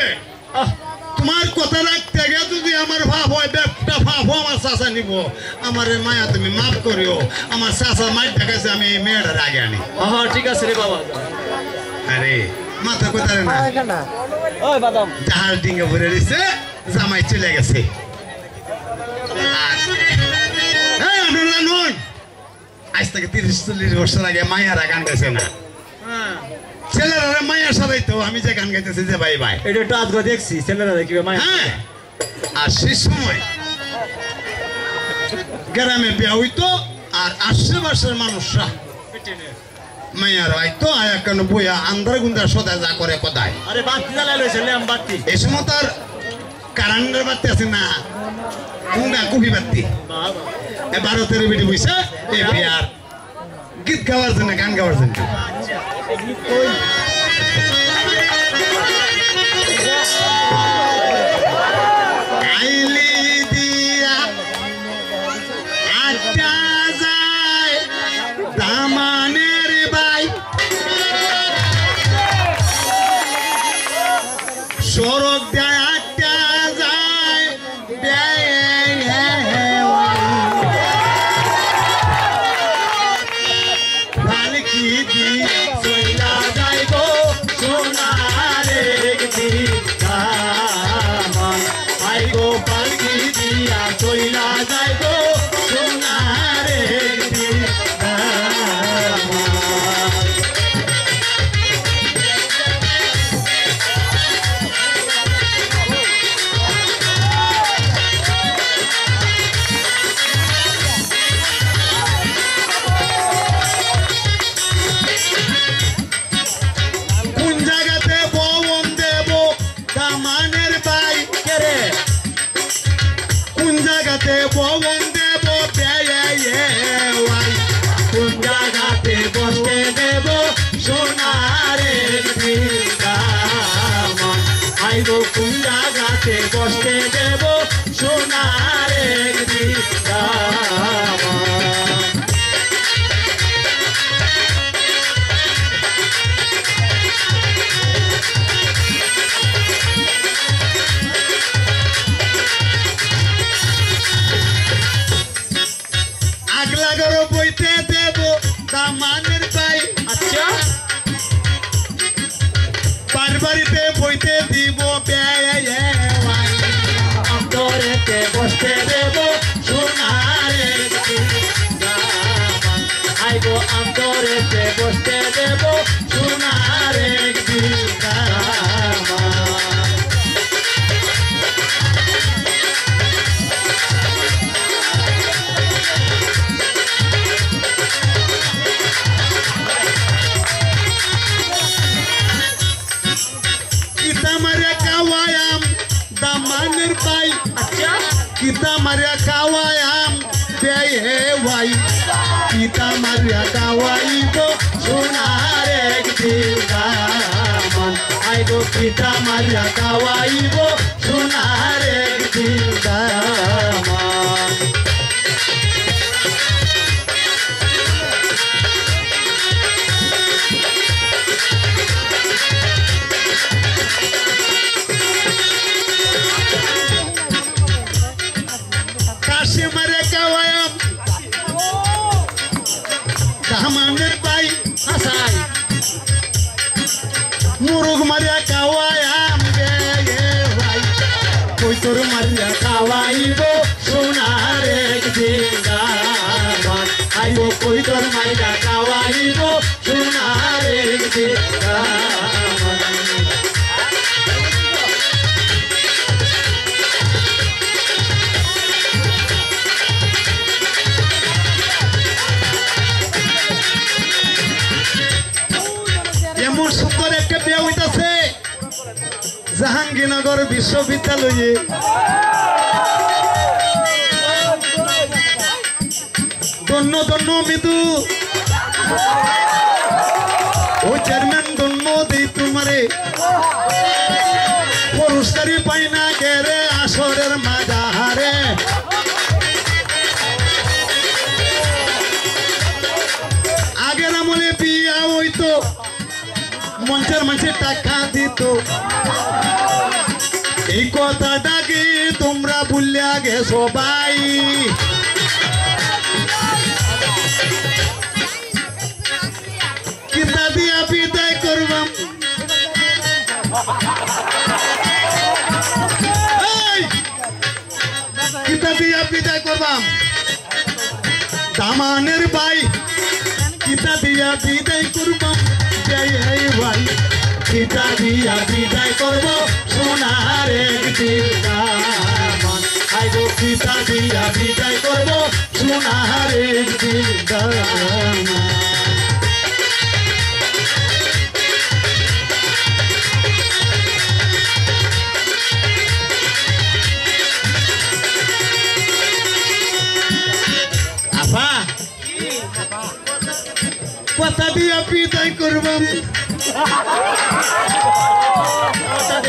আহ তোমার কথা রাখতে গিয়ে যদি আমার ভাব হয় একটা ভাব আমার চাচা নিব আমার মায়া তুমি মাফ করিও আমার চাচা মার দেখাইছে আমি এই মেয়েটার আগে আনি হ্যাঁ ঠিক আছে রে বাবা আরে মাথা কোথায় না ওই বাদাম জাহাজ ডিঙ্গে ভরে দিছে জামাই চলে গেছে আজ থেকে 30-40 বছর আগে মায়ারা গান গাইছে না ছেলেরা মায়া সবাই তো আমি যে গান গাইতেছি যে ভাই ভাই এটা একটু আজকে দেখছি ছেলেরা দেখবে মায়া হ্যাঁ আর সেই সময় গ্রামে বিয়া হইতো আর আশেপাশের মানুষরা মায়ার হয়তো আয়া কেন বইয়া আন্ধার গুন্দার সদায় যা করে কোথায় আরে বাতি জ্বালাই লইছে ল্যাম্প বাতি এই সময় তার কারেন্টের বাতি আছে না কুন্ডা কুপি বাতি বাবা 12-13 বিটি বইছে এই বিয়ার গীত গাওয়ার জন্য গান গাওয়ার জন্য আইলি দিয়া আটটা যায় দামানের বাই সড়ক দেয় আটটা যায় পালকি দি চইলা যাই গো সোনারে গদি দামান আই গো পালকি দিয়া চইলা যাই গো সোনারে গদি দামান কোন জায়গাতে পবন দেব দামানের বাই কেরে কোন জায়গাতে পবন দেব বেয়াই কোন জায়গাতে বসতে দেব সোনারে গদি দামান আই গো কোন জায়গাতে বসতে দেব সোনারে গদি দামান বেওয়াই অন্তরেতে বসতে দেব সোনার একটি দামান আইগো অন্তরেতে বসতে দেব সোনার একটি দামান kita maria kawayam damanir bai kita maria kawayam bewai kita maria kawai go সোনার একটি দামান আইগো পিতা মারিয়া কাওয়াইব সোনার একটি দামান kashi maria kawayam damanir bai হাসাই murug maria kawayam bewai কইতর মারিয়া কাওয়াইব সোনার একটি দামান আইগো কইতর মারিয়া কাওয়াইব সোনার একটি দামান এমন সুন্দর একটা বিয়ে হইতাছে জাহাঙ্গীরনগর বিশ্ববিদ্যালয়ে ধন্য ধন্য মৃদু ও চেয়ারম্যান ধন্য দিই তোমারে পুরস্কারই পাই না গেরে আসরের মাঝারে আগের আমলে বিয়া হইতো মঞ্চের মানুষের টাকা দিত এই কথাটা কি তোমরা ভুলিয়া গেছো ভাই কিতা দিয়া বিদায় করবাম এই, কিতা দিয়া বিদায় করবাম দামানের ভাই কিতা দিয়া বিদায় করবাম ভাই পিতা দিয়া বিদায় করব সোনার একটি দামান আইগো পিতা দিয়া বিদায় করব সোনার একটি দামান আপা কথা দিয়া বিদায় করবাম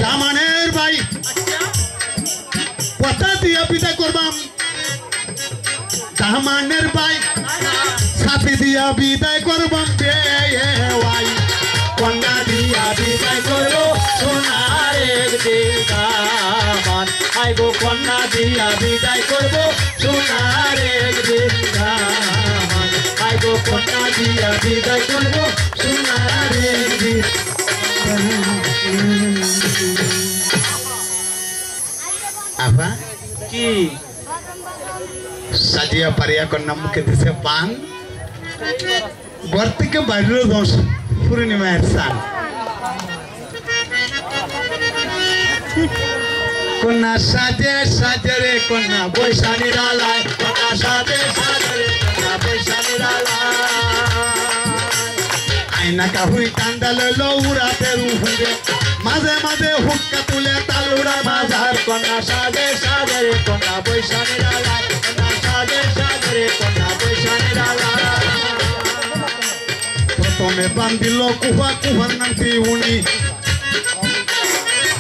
দামানের ভাই কথা দিয়া বিদায় করবাম দামানের ভাই সাথে দিয়া বিদায় করবাম ভাই কন্যা দিয়া বিদায় করব সোনার একটি দামান আইগো কন্যা দিয়া বিদায় করব সোনার একটি দামান আইগো কন্যা দিয়া বিদায় করব সোনার একটি আপা কি সাজিয়া পারিয়া কন্যা মুখে দিছে পান ঘর থেকে বাইরেও দশ পূর্ণিমার সান কন্যা সাজে সাজে রে কন্যা বৈশানীর আলায় কন্যা সাথে সাথে কন্যা বৈশানীর আলায় আইনা কাহুই কান্দা লইল উড়াতে রুহুরে মাঝে মাঝে হুক্কা তুলে তাল উড়ায় মাঝার কন্যা সাজে সাজে রে কন্যা বৈশানীর আলায় কন্যা সাজে সাজে রে কন্যা বৈশানীর আলায় প্রথমে বান্ধিল কুহা কুহার নামটি উনি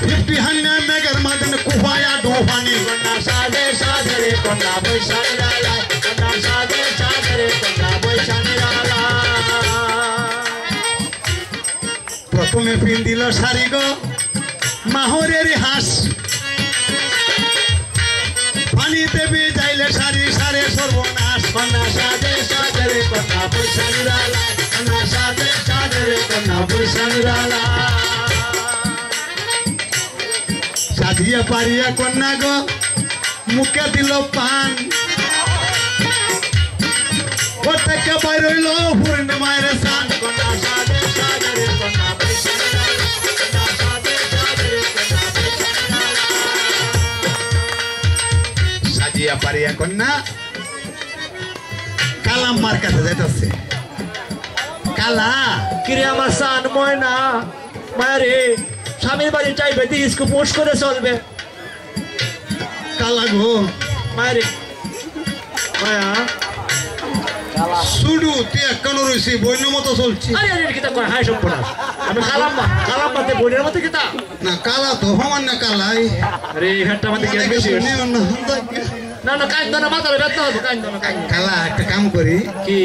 50 হান্না মেঘের মাঝে কুহায়া ডোহানি কন্যা সাজে সাজে রে কন্যা বৈশানীর আলায় কন্যা সাজে সাজে রে কন্যা বৈশানীর আলায় প্রথমে পিন্দিল শাড়ি গো মাহরের হাঁস পানিতে যাইলে শাড়ি সারে সর্বনাশ কন্যা সাজে সাজে রে কন্যা বৈশানীর আলায় কন্যা সাজে সাজে রে কন্যা বৈশানীর আলায় সাজিয়া পারিয়া কন্যা গো মুখে দিল পান ও থেকে বাইর হইল পূর্ণিমায়ের সান সাজিয়া পারিয়া কন্যা কালাম মার কাছে যাইতেছে কালা কিরে আমার সান ময়না মারে স্বামীর বাড়ি চাইবে দিসকে পোষ করে চলবে কালা গো মারে মায়া সুডু তুই এখনো রয়েছি বইন মতো চলছি আরে আরে কিতা কয় হাই সম্পূর্ণ আমি কালাম্মাতে বইনের মতো কিতা না কালা তো হমান না কালাই আরে হেডটা আমাদের কেন বেশি না না কাজ না মাথার ব্যথা হবে কাজ না কালা একটা কাম করি কি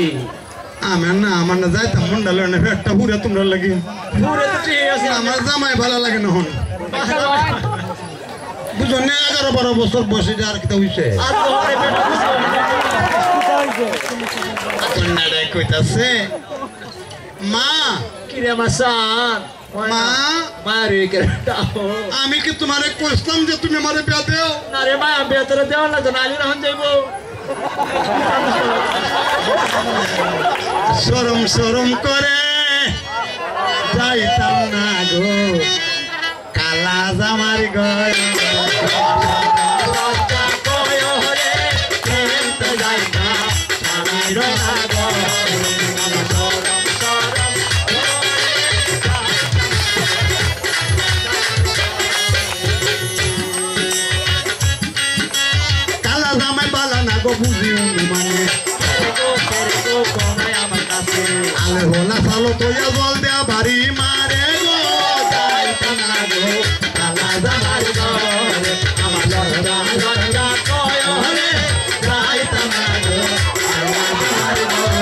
আমার না যাইতাম মন্ডাল একটা পুরা তোমরা লাগে পুরো তো ঠিক আছে আমার জামাই ভালো লাগে না হন বুঝো না 11-12 বছর বসে আর কিতা হইছে আর তো হবে বেটা কন্যাটা কইতাছে মা কিরে আমার সান মা মারে কেটা আমি কি তোমারে কইতাম যে তুমি আমারে বিয়া দেও না রে মা বেতরে দেওয়া না তো নালি না হন যাইবো শরম শরম করে যাইতাম না গো কালা জামার ঘর কালা জামাই বালা না গো বুঝি মানে আলে হোলা সালো তোয়া জল দেয়া বাড়ি মারে গো যাইতাম না গো কালা জামার ঘর আমার লজ্জা লজ্জা কয় হরে যাইতাম না গো কালা জামার ঘর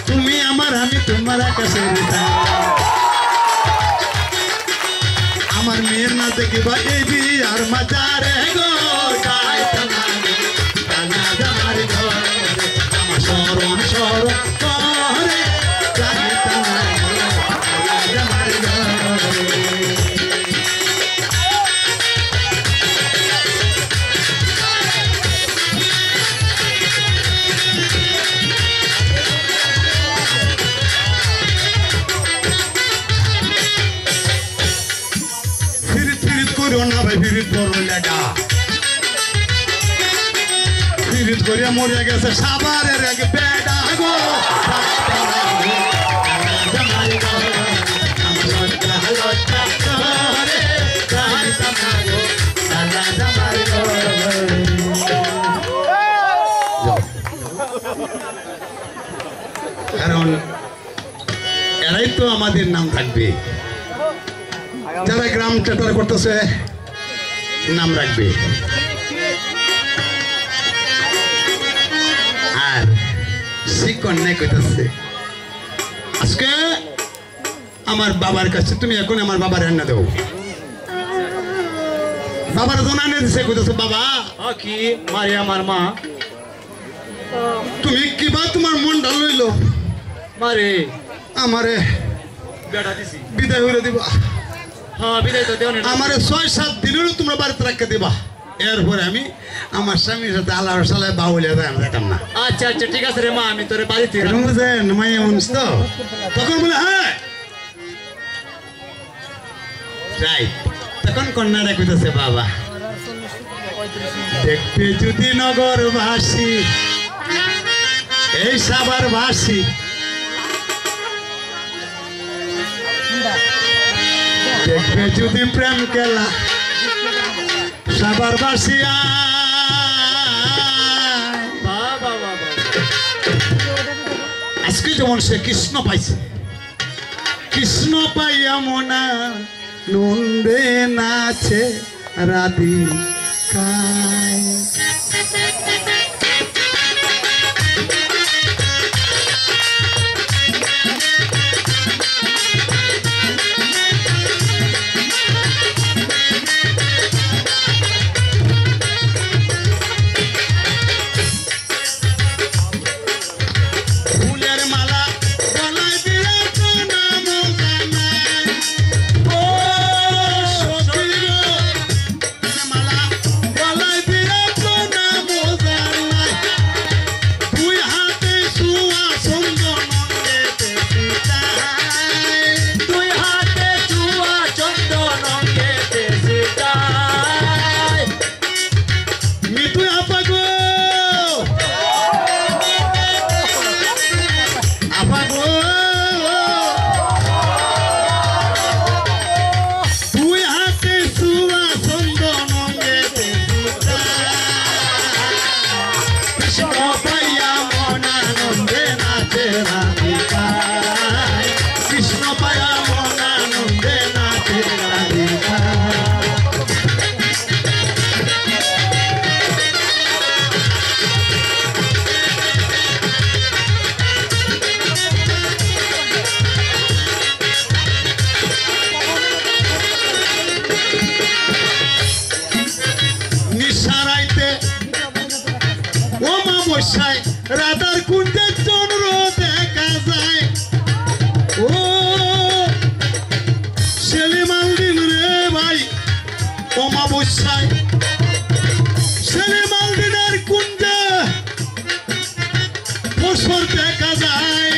তুমি আমার আমি তোমার কাছে আমার মেয়ের না দেখিবা এই বিয়ার মাজারে গো যাইতাম না গো কালা জামার ঘর আমার শরম শরম করে যাইতাম না গো কালা জামার ঘর না ভাই ফিরিত বড় লেগা ফিরিত করিয়া মরিয়া গেছে সাবারের এক বেডা গো কারণ এরাই তো আমাদের নাম থাকবে যারা গ্রাম টেটার করতেছে নাম রাখবে আর শিক্ষণ নেই কইতেছে আজকে আমার বাবার কাছে তুমি এখন আমার বাবার রান্না দেও বাবার জানা নিয়ে দিছে কইতেছে বাবা কি মারে আমার মা তুমি কিবা তোমার মনটা লইল মারে আমারে বেটা দিছি বিদায় হইলে দিবা হ্যাঁ বিদায় তো দেও না আমারে 6-7 দিনেরও তোমরা বাড়িতে রাখতে দিবা এরপরে আমি আমার স্বামীর সাথে আল্লাহ সালায় বাউলিয়া যায় আমি যেতাম না আচ্ছা আচ্ছা ঠিক আছে রে মা আমি তোরে বাড়িতে মাইয়া মানুষ তো তখন বলে হ্যাঁ রাইট তখন কন্যাটা কইতেছে বাবা দেখতে যদি নগরবাসী এই সাবার বাসী দেখবে যদি প্রেম খেলা সাবার বাসিয়া আজকে যেমন সে কৃষ্ণ পাইছে কৃষ্ণ পাইয়া মনা নন্দে নাচে রাধিকায় ফুলের মালা ও মা বসায় রাধার কুঞ্জের চন্দ্র দেখা যায় ও সেলিম আলদিন রে ভাই ও মা বসায় সেলিম আলদিনের কুঞ্জে বছর দেখা যায়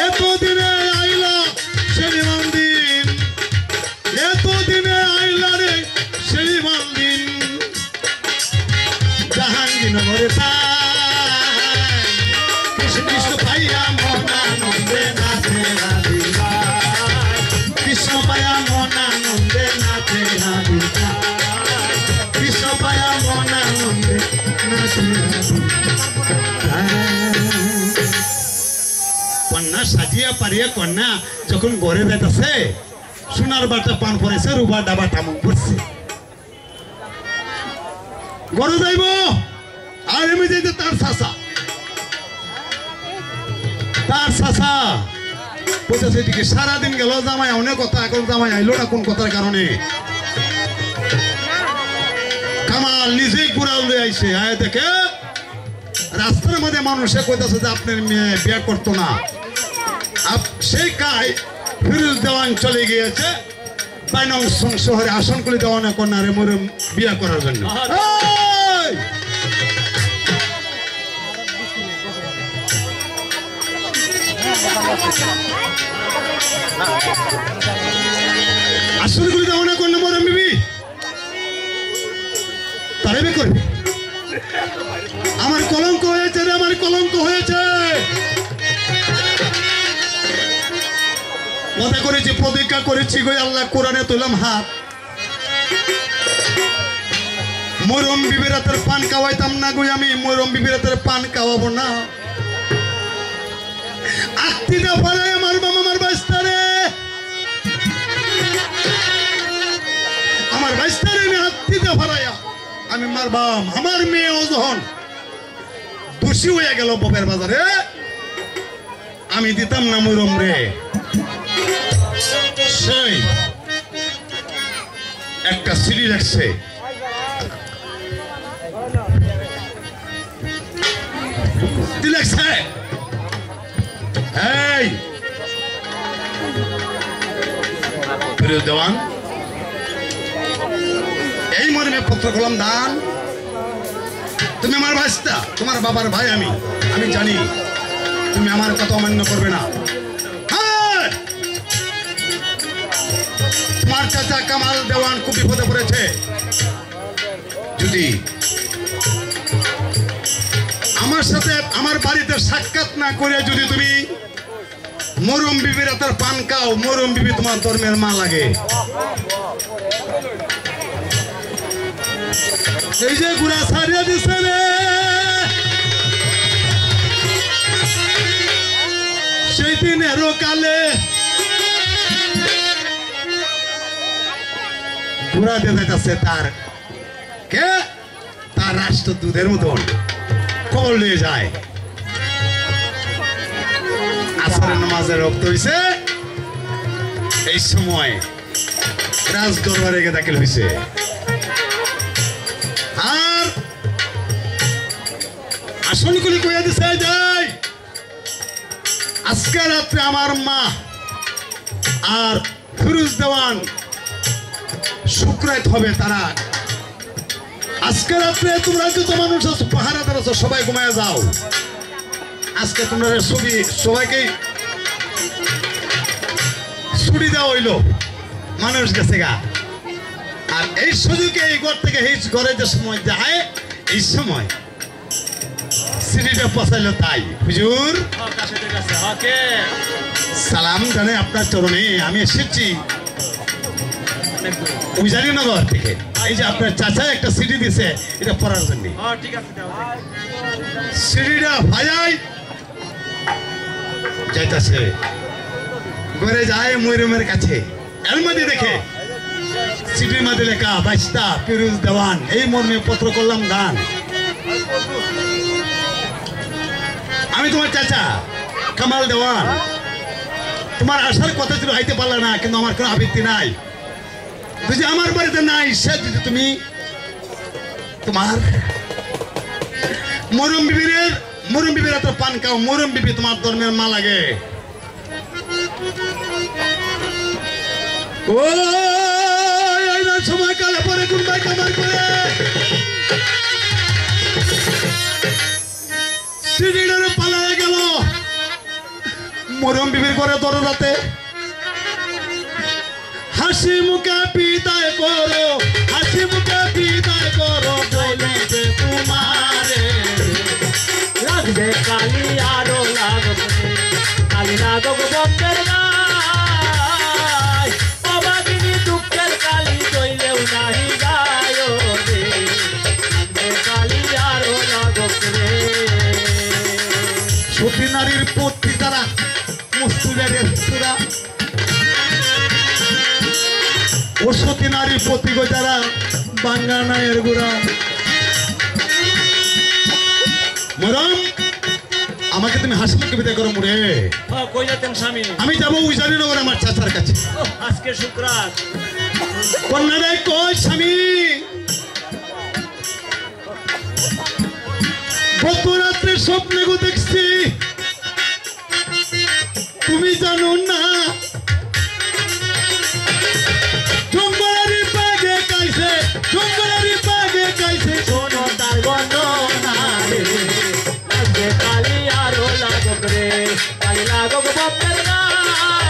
এতদিনে আইলা সেলিম আলদিন এতদিনে আইলা রে সেলিম আলদিন জাহাঙ্গীরনগরে কৃষ্ণ কৃষ্ণ পাইয়া মনানন্দে নাচে রাধিকা কৃষ্ণ পাইয়া মনানন্দে নাচে রাধিকা কৃষ্ণ পাইয়া মনানন্দে নাচে কন্যা সাজিয়া পারিয়া কন্যা যখন ঘরে যাইতেছে সোনার বাটা পান পড়েছে রুবা ডাবা টামুক পড়ছে ঘরে যাইব আর এমনি যাইতে তার চাষা বলতেছে এদিকে সারাদিন গেল জামাই অনেক কথা এখন জামাই আইলো না কোন কথার কারণে কামাল নিজেই কুড়াল দিয়ে আইছে আয় দেখে রাস্তার মধ্যে মানুষে কইতাছে যে আপনার মেয়ে বিয়ে করতো না সেই কাই ফিরোজ দেওয়ান চলে গিয়েছে বাইনং শহরে আসনকুলি দেওয়ানা কন্যারে মোরে বিয়ে করার জন্য আসনকুলি দেওয়ানা কন্যা মোরে বিবি তারে বিয়ে করবি আমার কলঙ্ক হয়েছে রে আমার কলঙ্ক হয়েছে কথা করেছি প্রতিজ্ঞা করেছি গো আল্লাহ কোরআনে তুলাম হাত মরম বিবিরাতের পান খাওয়াইতাম না গো আমি মরম বিবিরাতের পান খাওয়াবো না আত্মীয়তা ফেলে মারবাম আমার বাইস্তারে আমার বাইস্তারে আমি আত্মীয়তা ফেলাইয়া আমি মারবাম আমার মেয়ে ওজন দোষী হয়ে গেল বপের বাজারে আমি দিতাম না মরম রে সেই একটা সিঁড়ি রাখছে এই ফিরোজ দেওয়ান এই মর্মে পত্র কলম দান তুমি আমার ভাইস্তা তোমার বাবার ভাই আমি জানি তুমি আমার কথা অমান্য করবে না তোমার চাচা কামাল দেওয়ান খুব বিপদে পড়েছে যদি আমার সাথে আমার বাড়িতে সাক্ষাৎ না করে যদি তুমি মরম বিবির তার পান খাও মরম বিবি তোমার ধর্মের মা লাগে এই যে গুড়া ছাড়িয়ে দিচ্ছে রে সেই দিনেরও কালে ঘোরা দিয়ে যাইতেছে তার কে তার রাষ্ট্রদূতের মতন খবর নিয়ে যায় আসরের নামাজের রক্ত হয়েছে এই সময় রাজ দরবারে গিয়ে দাখিল হয়েছে আর আসনগুলি কইয়া দিছে যাই আজকে রাত্রে আমার মা আর ফিরোজ দেওয়ান শুক্রাইত হবে তারা আজকে রাত্রে তোমরা যত মানুষ আছো পাহারাদার আছো সবাই ঘুমায় যাও আজকে তোমরা সবাইকে ছুটি দেওয়া হইলো মানুষ গেছে গা আর এই সুযোগে এই ঘর থেকে এই ঘরে যে সময় যায় এই সময় সিঁড়িটা পচাইলো তাই হুজুর সালাম জানে আপনার চরণে আমি এসেছি উজানিনগর থেকে এই যে আপনার চাচা একটা সিডি দিছে এটা পড়ার জন্য সিডিটা ভাজাই যাইতাছে ঘরে যায় ময়ূরের কাছে এর মধ্যে দেখে সিডির মধ্যে লেখা বাইস্তা ফিরোজ দেওয়ান এই মর্মে পত্র করলাম দান আমি তোমার চাচা কামাল দেওয়ান তোমার আসার কথা ছিল আইতে পারলে না কিন্তু আমার কোনো আপত্তি নাই যদি আমার বাড়িতে নাই সে যদি তুমি তোমার মরম বিবির এত পান খাও মরম বিবি তোমার ধর্মের মা লাগে ও সময় কালে পরে গুনবাই কামার করে সিঁড়ির পালায় গেল মরম বিবির করে দরজাতে হাসি মুখে বিদায় করো হাসি মুখে বিদায় করো বলিবে তোমারে লাগবে কালি আরো লাগবে কালি লাগব বকের গায় অবাগিনী দুঃখের কালি জইলেও নাহি গায় রে লাগবে কালি আরো লাগবে সতী নারীর পত্নী তারা মুস্তুলের সুরা ও সতী নারীর পতি গো যারা বাঙ্গা নায়ের গুড়া মরম আমাকে তুমি হাসি মুখে বিদায় করো মুরে কই যাতেন স্বামী আমি যাবো উজানিনগর আমার চাচার কাছে আজকে শুক্রবার কন্যা রে কই স্বামী গত রাত্রে স্বপ্নে গো দেখছি তুমি জানো না জঙ্গলের বাগে কাইছে শোনো তার বর্ণনা রে লাগবে কালি আরো লাগব রে কালি লাগব বকের গায়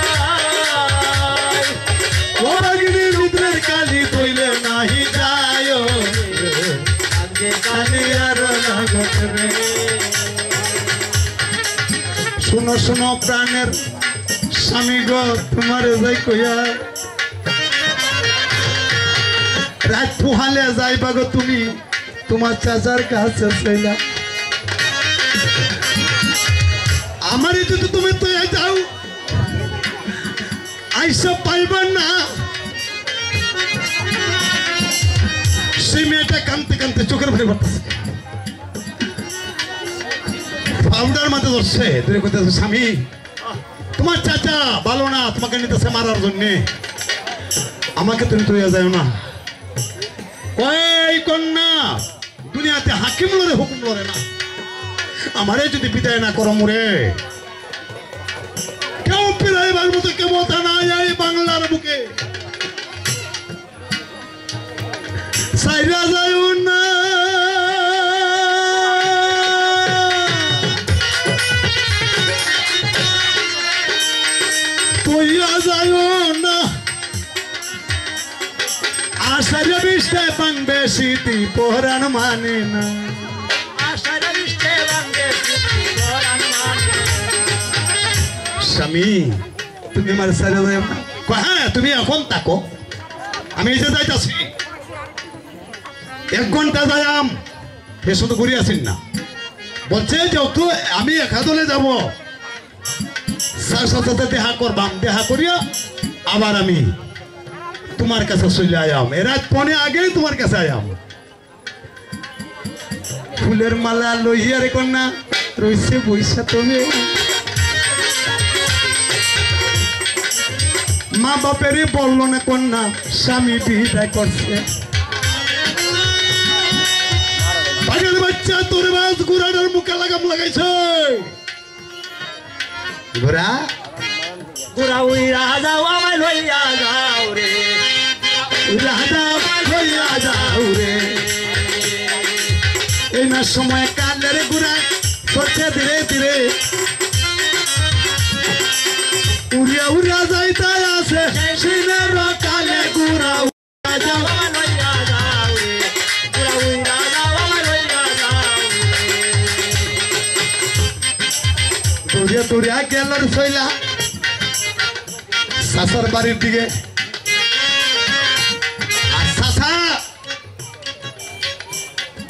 ওরাগিনীর ভিতরের কালি কইলে নাহি যায় লাগবে কালি আর লাগত রে শুনো শুনো প্রাণের স্বামী গো তোমার যাই কইয়া রাত পুহালে যাইবা গো তুমি তোমার চাচার কাছে চাইলা আমারই যদি তুমি তো যাও আইসা পাইবা না সেই মেয়েটা কানতে কানতে চোখের ভারে পড়তেছে ফাউন্ডার মাঝে ধরছে তুই কোথায় স্বামী তোমার চাচা ভালো না তোমাকে নিতেছে মারার জন্য আমাকে তুমি তুই যাও না কই কন্যা দুনিয়াতে হাকিম লড়ে হুকুম লড়ে না আমারে যদি বিদায় না করো মুরে কেউ পিরাইবার মতো কেমতা না এই বাংলার বুকে সাইরা যায় না কইয়া যায় না আশার বিষ্ঠে বাংবে স্মৃতি পোহরান মানে না আশার বিষ্ঠে বাংবে স্মৃতি পোহরান মানে স্বামী তুমি আমার সাইরা যায় না হ্যাঁ তুমি এখন থাকো আমি এই যে যাইতাছি 1 ঘন্টা যাইম সে শুধু ঘুরে আসেন না বলছে যেহেতু আমি একাদলে যাব সাথে দেখা করবাম দেখা করিয়া আবার আমি তোমার কাছে চলে আয়াম রাত পনে আগেই তোমার কাছে আয়াম ফুলের মালা লইয়া রে কন্যা রইছে বইসা তুমি মা বাপেরই বললো না কন্যা স্বামী বিদায় করছে পাগল বাচ্চা তোর বাস গুড়াটার মুখে লাগাম লাগাইছে ঘোড়া পুরা উইরা যাও আমায় লইয়া যাও রে রাজা লইয়া যাও রে এই না সময় কালের গুড়া করছে ধীরে ধীরে উড়িয়া উড়িয়া যাইতাই আছে সিনের কালে গুড়া উড়িয়া যাও আমায় লইয়া যাও রে পুরা উইরা যাও আমায় লইয়া যাও দৌড়িয়া দৌড়িয়া গেল শৈলা শাসার বাড়ির দিকে আর শাসা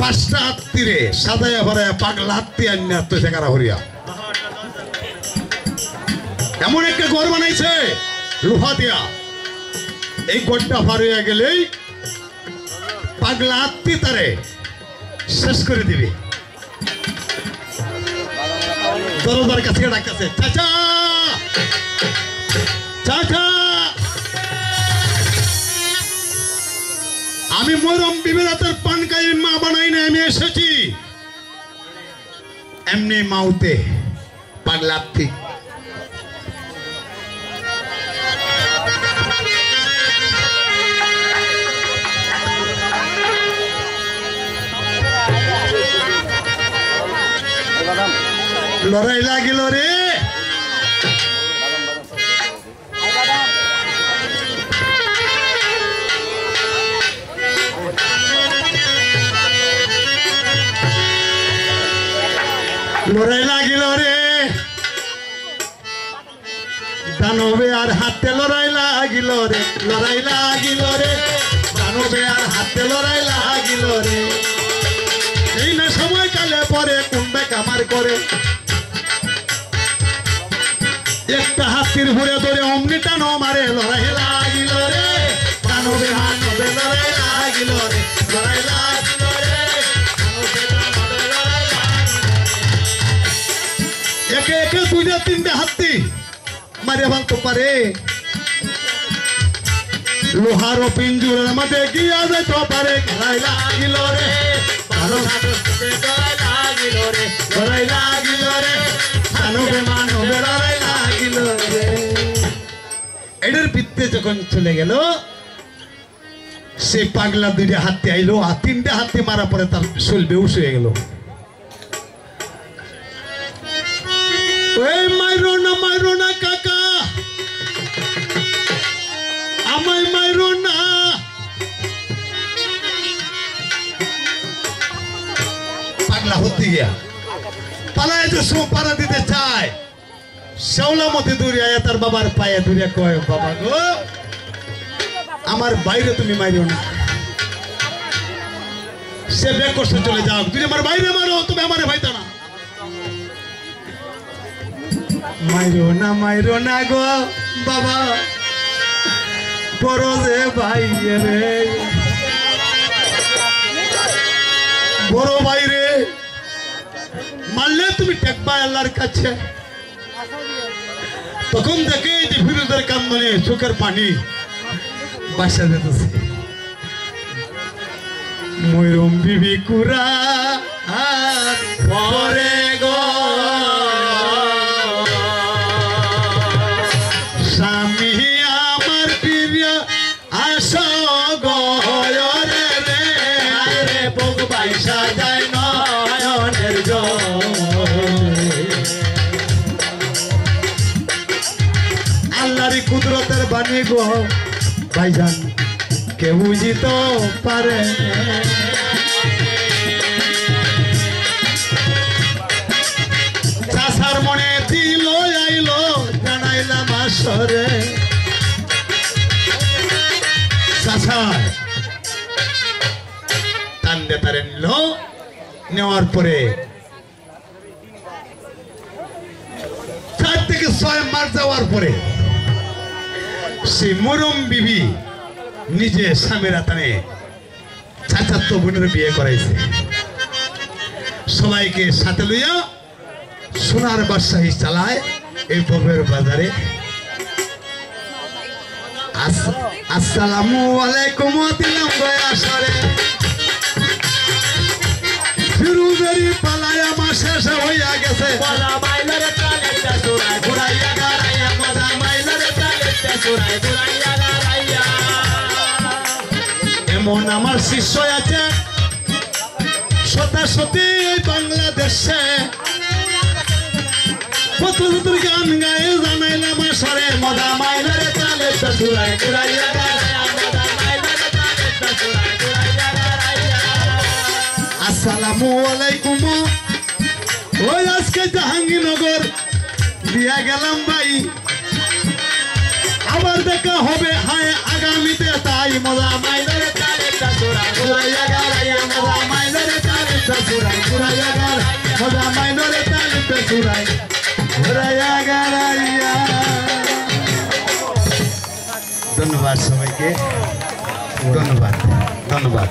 5টা তীরে সাজাইয়া ভরাইয়া পাগলা হাত্তি আন্যা তো সেকারা হরিয়া এমন একটা ঘর বানাইছে লোহা দিয়া এই ঘরটা পার হইয়া গেলেই পাগলা হাত্তি তারে শেষ করে দিবে দরজার কাছে ডাকতেছে চাচা চাচা আমি মরম বিবিরাতের পান খাই মা বানাই মাউতে পাগলা ঠিক লড়াই লাগিল রে লড়াই লাগিল রে দানবে আর হাতে লড়াই লাগিল রে লড়াই লাগিল রে দানবে আর হাতে লড়াই লাগিল রে এই না সময় কালে পরে কুম্বে কামার করে একটা হাতির ঘুরে ধরে অমনি টানো মারে লড়াই লাগিল রে দানবে হানবে লড়াই লাগিল রে লড়াই লাগিল রে একে একে দুইটা তিনটা হাতি মারে ভাঙতে পারে লোহার পিঞ্জুরের মধ্যে গিয়া যেতে পারে লড়াই লাগিল রে লড়াই লাগিল রে মানবে মানবে লড়াই লাগিল রে এটার পিত্তে যখন চলে গেল সে পাগলা দুইটা হাতি আইলো আর তিনটা হাতি মারা পরে তার শরীর বেহুশ হয়ে গেল ওই মাইরো না কাকা আমায় মাইরো না পাগলা হতে গিয়া পালায় যে সো পারা দিতে চায় শেওলা মতে দূরে আয়া তার বাবার পায়ে দূরে কয় বাবা গো আমার বাইরে তুমি মাইরো না সে বেক করতে চলে যাও তুমি আমার বাইরে মারো তুমি আমারে ভাইতা না মাইরো না গো বাবা বড় যে ভাই রে বড় ভাই রে মারলে তুমি টেকবা আল্লাহর কাছে তখন দেখে যে ফিরোজের কান্দনে চোখের পানি বাসা যেতেছে ময়ূরম বিবি কুরা পরে গো স্বামী আমার প্রিয় আসো গয়রে রে রে বুক বাইসা যায় নয়নের আল্লাহরি কুদরতের বাণী গো ভাইজান কেউ বুঝিতে পারে চাষার মনে দিল আইলো জানাইলাম আসরে চাষা টানতে তারে নিল নেওয়ার পরে 4 থেকে 6 মাস যাওয়ার পরে সে মরম বিবি নিজে স্বামীর আতানে চাচাতো বোনের বিয়ে করাইছে সবাইকে সাথে লইয়া সোনার বাদশাহী চালায় এই ববের বাজারে আসসালামু আলাইকুম দিলাম আসরে ফিরুজেরি পালায়া মা শেষ হইয়া গেছে বলা মাইলার কালেটা সুরায় ঘুরাইয়া গারাইয়া মজা মাইলার কালেটা সুরায় ঘুরাইয়া গারাইয়া এমন আমার শিষ্য আছে সতাসতি এই বাংলাদেশে কত গান গায়ে জানাইলাম আসরে মজা মাইলার কালেটা সুরায় ঘুরাইয়া গারাইয়া মজা মাইলার কালেটা সুরায় ঘুরাইয়া গারাইয়া আসসালামু আলাইকুম ওই আজকে জাহাঙ্গীরনগর দিয়া গেলাম ভাই আবার দেখা হবে হায় আগামীতে তাই মজা মাইলার কালেটা সুরায় ঘুরাইয়া গারাইয়া মজা মাইলার কালেটা সুরায় ঘুরাইয়া গারাইয়া মজা মাইলার কালেটা সুরায় ঘুরাইয়া গারাইয়া ধন্যবাদ সবাইকে ধন্যবাদ